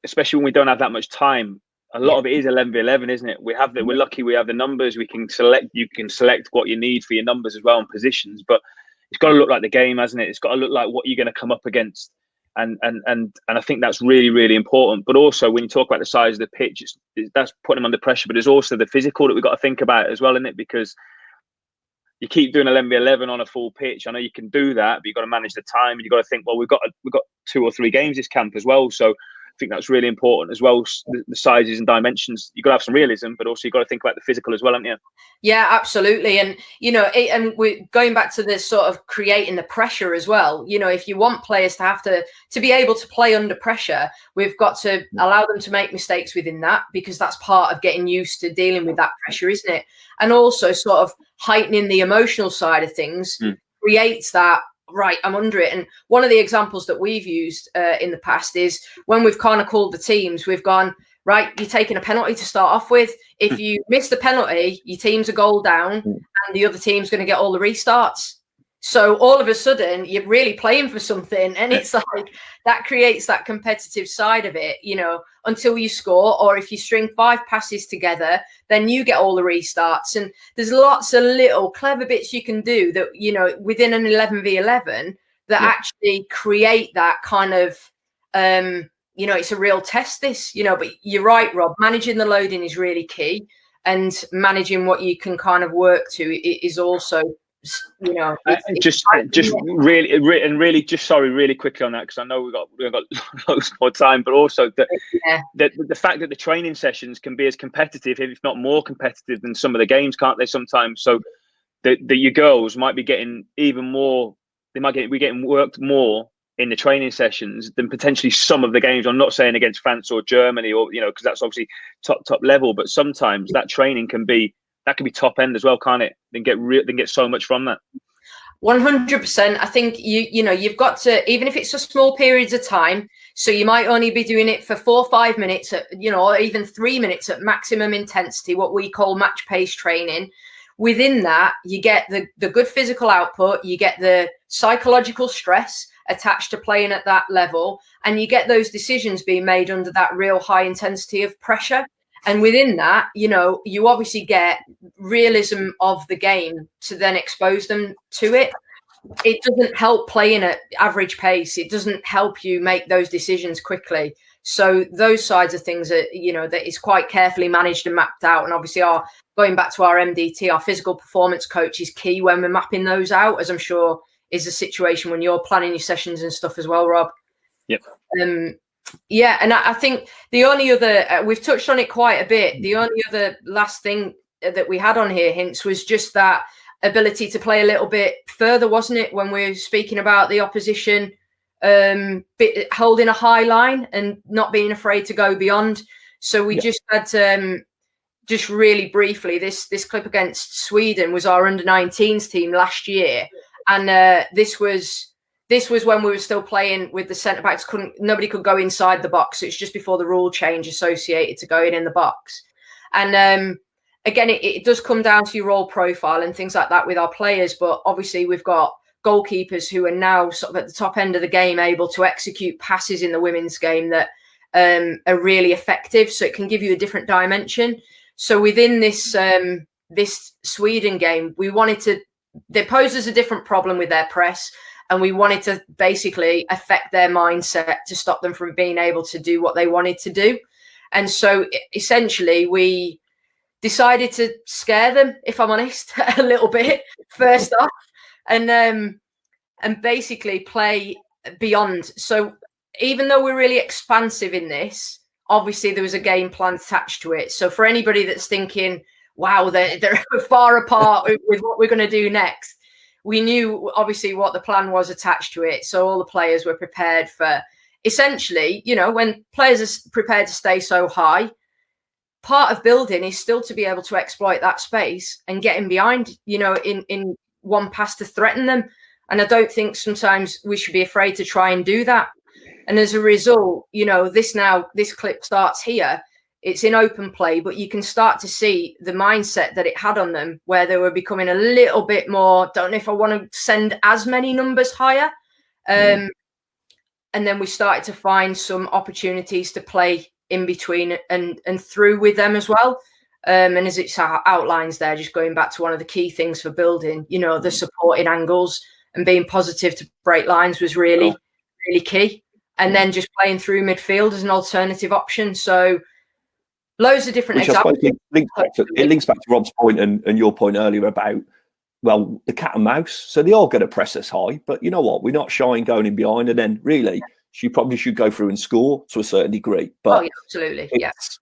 Especially when we don't have that much time. A lot of it is 11v11, isn't it? We're lucky we have the numbers. We can select. You can select what you need for your numbers as well and positions. But it's got to look like the game, hasn't it? It's got to look like what you're going to come up against. And I think that's really, really important. But also, when you talk about the size of the pitch, that's putting them under pressure. But there's also the physical that we've got to think about as well, isn't it? Because you keep doing 11v11 on a full pitch. I know you can do that, but you've got to manage the time. And you've got to think, well, we've got 2 or 3 games this camp as well. So I think that's really important as well. The sizes and dimensions. You've got to have some realism, but also you've got to think about the physical as well, haven't you? Yeah, absolutely. And, and we're going back to this sort of creating the pressure as well. If you want players to have to be able to play under pressure, we've got to allow them to make mistakes within that, because that's part of getting used to dealing with that pressure, isn't it? And also sort of heightening the emotional side of things creates that, right, I'm under it. And one of the examples that we've used in the past is when we've kind of called the teams, we've gone, right, you're taking a penalty to start off with. If you miss the penalty, your team's a goal down and the other team's going to get all the restarts. So all of a sudden you're really playing for something, and it's like that creates that competitive side of it, you know, until you score. Or if you string 5 passes together, then you get all the restarts. And there's lots of little clever bits you can do that, you know, within an 11v11 that actually create that kind of, you know, it's a real test, this, you know. But you're right, Rob, managing the loading is really key, and managing what you can kind of work to is also, you know, really quickly on that, because I know we've got loads more time, but also the fact that the training sessions can be as competitive, if not more competitive, than some of the games, can't they sometimes? So that your girls might be getting even more, they might be getting worked more in the training sessions than potentially some of the games. I'm not saying against France or Germany, or, you know, because that's obviously top level, but sometimes that training can be top end as well, can't it? Then get so much from that. 100%. I think you know, you've got to, even if it's a small periods of time, so you might only be doing it for 4 or 5 minutes at, you know, or even 3 minutes at maximum intensity, what we call match pace training. Within that, you get the good physical output, you get the psychological stress attached to playing at that level, and you get those decisions being made under that real high intensity of pressure. And within that, you know, you obviously get realism of the game to then expose them to it. It doesn't help playing at average pace. It doesn't help you make those decisions quickly. So those sides of things are, you know, that is quite carefully managed and mapped out. And obviously going back to our MDT, our physical performance coach, is key when we're mapping those out, as I'm sure is the situation when you're planning your sessions and stuff as well, Rob. Yep. Yeah, and I think the only other, we've touched on it quite a bit, the only other last thing that we had on here, Hints, was just that ability to play a little bit further, wasn't it, when we were speaking about the opposition holding a high line and not being afraid to go beyond. So we just had just really briefly, this clip against Sweden was our under-19s team last year, and this was when we were still playing with the centre backs. Nobody could go inside the box. It's just before the rule change associated to going in the box. And again, it does come down to your role profile and things like that with our players. But obviously, we've got goalkeepers who are now sort of at the top end of the game, able to execute passes in the women's game that are really effective. So it can give you a different dimension. So within this this Sweden game, they posed us a different problem with their press. And we wanted to basically affect their mindset to stop them from being able to do what they wanted to do. And so essentially we decided to scare them, if I'm honest, a little bit first off, and basically play beyond. So even though we're really expansive in this, obviously there was a game plan attached to it. So for anybody that's thinking, wow, they're far apart with what we're going to do next, we knew obviously what the plan was attached to it. So all the players were prepared for, essentially, you know, when players are prepared to stay so high, part of building is still to be able to exploit that space and get in behind, you know, in one pass to threaten them. And I don't think sometimes we should be afraid to try and do that. And as a result, you know, this clip starts here. It's in open play, but you can start to see the mindset that it had on them, where they were becoming a little bit more, don't know if I want to send as many numbers higher. And then we started to find some opportunities to play in between and through with them as well. And as it outlines there, just going back to one of the key things for building, you know, the supporting angles and being positive to break lines was really, really key. And then just playing through midfield as an alternative option. So loads of different examples. It links back to Rob's point and your point earlier about, well, the cat and mouse. So they are going to press us high, but you know what? We're not shy in going in behind. And then really, you probably should go through and score to a certain degree. But absolutely, yes.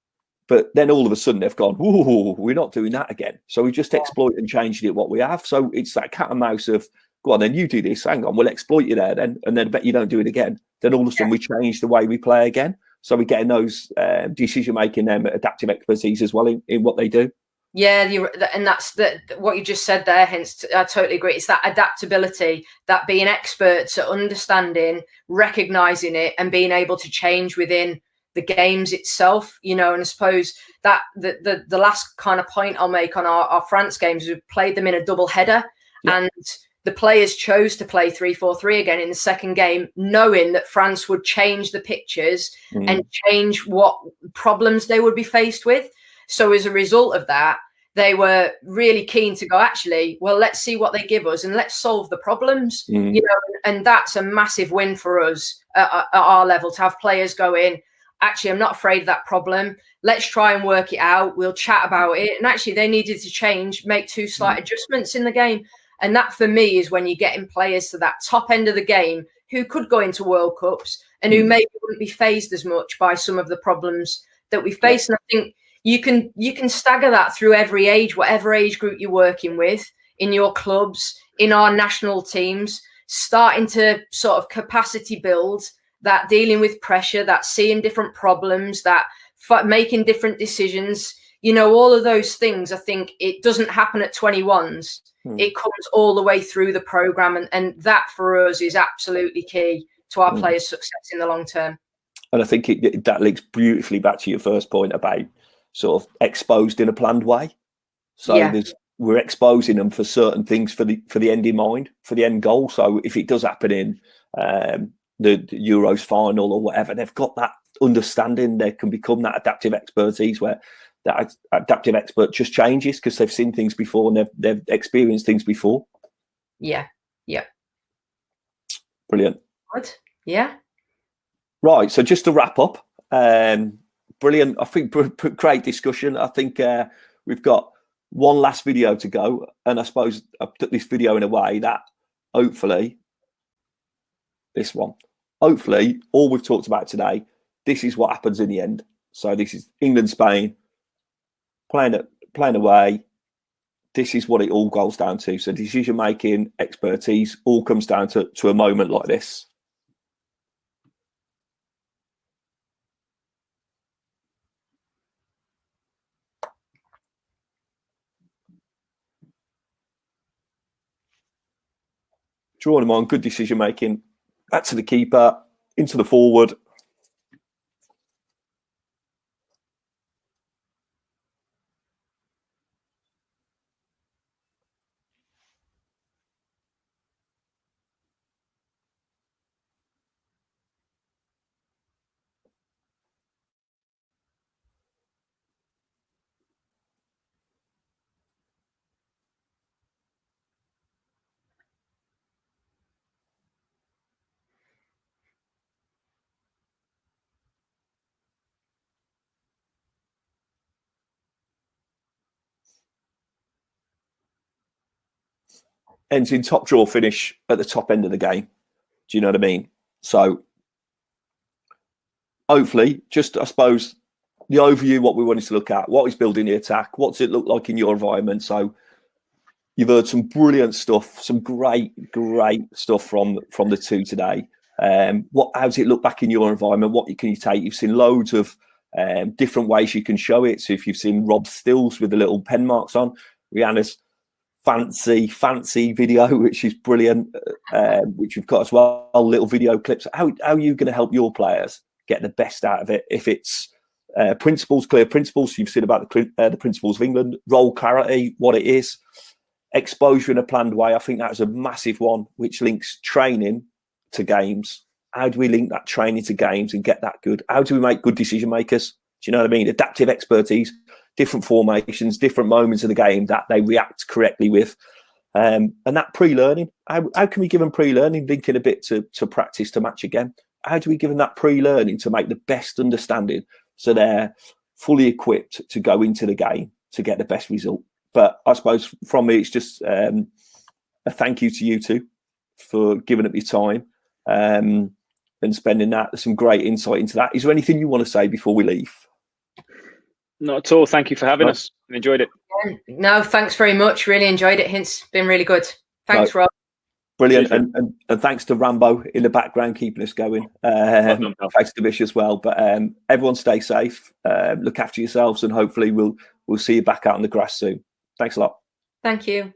But then all of a sudden they've gone, ooh, we're not doing that again. So we just exploit and changed it what we have. So it's that cat and mouse of, go on, then you do this. Hang on, we'll exploit you there then. And then I bet you don't do it again. Then all of a sudden we change the way we play again. So we're getting those decision-making, adaptive expertise as well in what they do. Yeah, and that's what you just said there, hence I totally agree. It's that adaptability, that being experts at understanding, recognising it and being able to change within the games itself, you know. And I suppose that the last kind of point I'll make on our France games, we played them in a double header, and the players chose to play 3-4-3 again in the second game, knowing that France would change the pictures and change what problems they would be faced with. So as a result of that, they were really keen to go, actually, well, let's see what they give us and let's solve the problems, you know, and that's a massive win for us at our level, to have players go in, actually, I'm not afraid of that problem. Let's try and work it out. We'll chat about it. And actually, they needed to change, make 2 slight adjustments in the game. And that, for me, is when you're getting players to that top end of the game who could go into World Cups and who maybe wouldn't be fazed as much by some of the problems that we face. And I think you can stagger that through every age, whatever age group you're working with, in your clubs, in our national teams, starting to sort of capacity build, that dealing with pressure, that seeing different problems, that making different decisions, you know, all of those things. I think it doesn't happen at 21s. It comes all the way through the program. And that for us is absolutely key to our players' success in the long term. And I think that links beautifully back to your first point about sort of exposed in a planned way. So we're exposing them for certain things for the end in mind, for the end goal. So if it does happen in the Euros final or whatever, they've got that understanding. They can become that adaptive expertise, where that adaptive expert just changes because they've seen things before and they've experienced things before. Yeah. Brilliant. Good. Yeah. Right. So just to wrap up, brilliant. I think great discussion. I think we've got one last video to go, and I suppose I put this video in a way that hopefully all we've talked about today, this is what happens in the end. So this is England, Spain playing away. This is what it all goes down to. So decision making, expertise, all comes down to a moment like this. Drawing them on, good decision making, back to the keeper, into the forward. Ends in top draw finish at the top end of the game. Do you know what I mean? So hopefully, just I suppose the overview, what we wanted to look at, what is building the attack, what's it look like in your environment. So you've heard some brilliant stuff, some great stuff from the two today. How does it look back in your environment? What can you take? You've seen loads of different ways you can show it. So if you've seen Rob's stills with the little pen marks on, Rehanne's fancy video, which is brilliant, which we've got as well, little video clips. How are you going to help your players get the best out of it? If it's clear principles, you've seen about the principles of England, role clarity, what it is, exposure in a planned way. I think that's a massive one, which links training to games. How do we link that training to games and get that good? How do we make good decision makers? Do you know what I mean? Adaptive expertise, different formations, different moments of the game that they react correctly with. And that pre-learning, how can we give them pre-learning, linking a bit to practice to match again? How do we give them that pre-learning to make the best understanding so they're fully equipped to go into the game to get the best result? But I suppose from me, it's just a thank you to you two for giving up your time and spending that. There's some great insight into that. Is there anything you want to say before we leave? Not at all. Thank you for having us. I enjoyed it. No, thanks very much. Really enjoyed it. It's been really good. Thanks, Rob. Brilliant. And thanks to Rambo in the background keeping us going. Thanks to Bish as well. But everyone stay safe. Look after yourselves, and hopefully we'll see you back out on the grass soon. Thanks a lot. Thank you.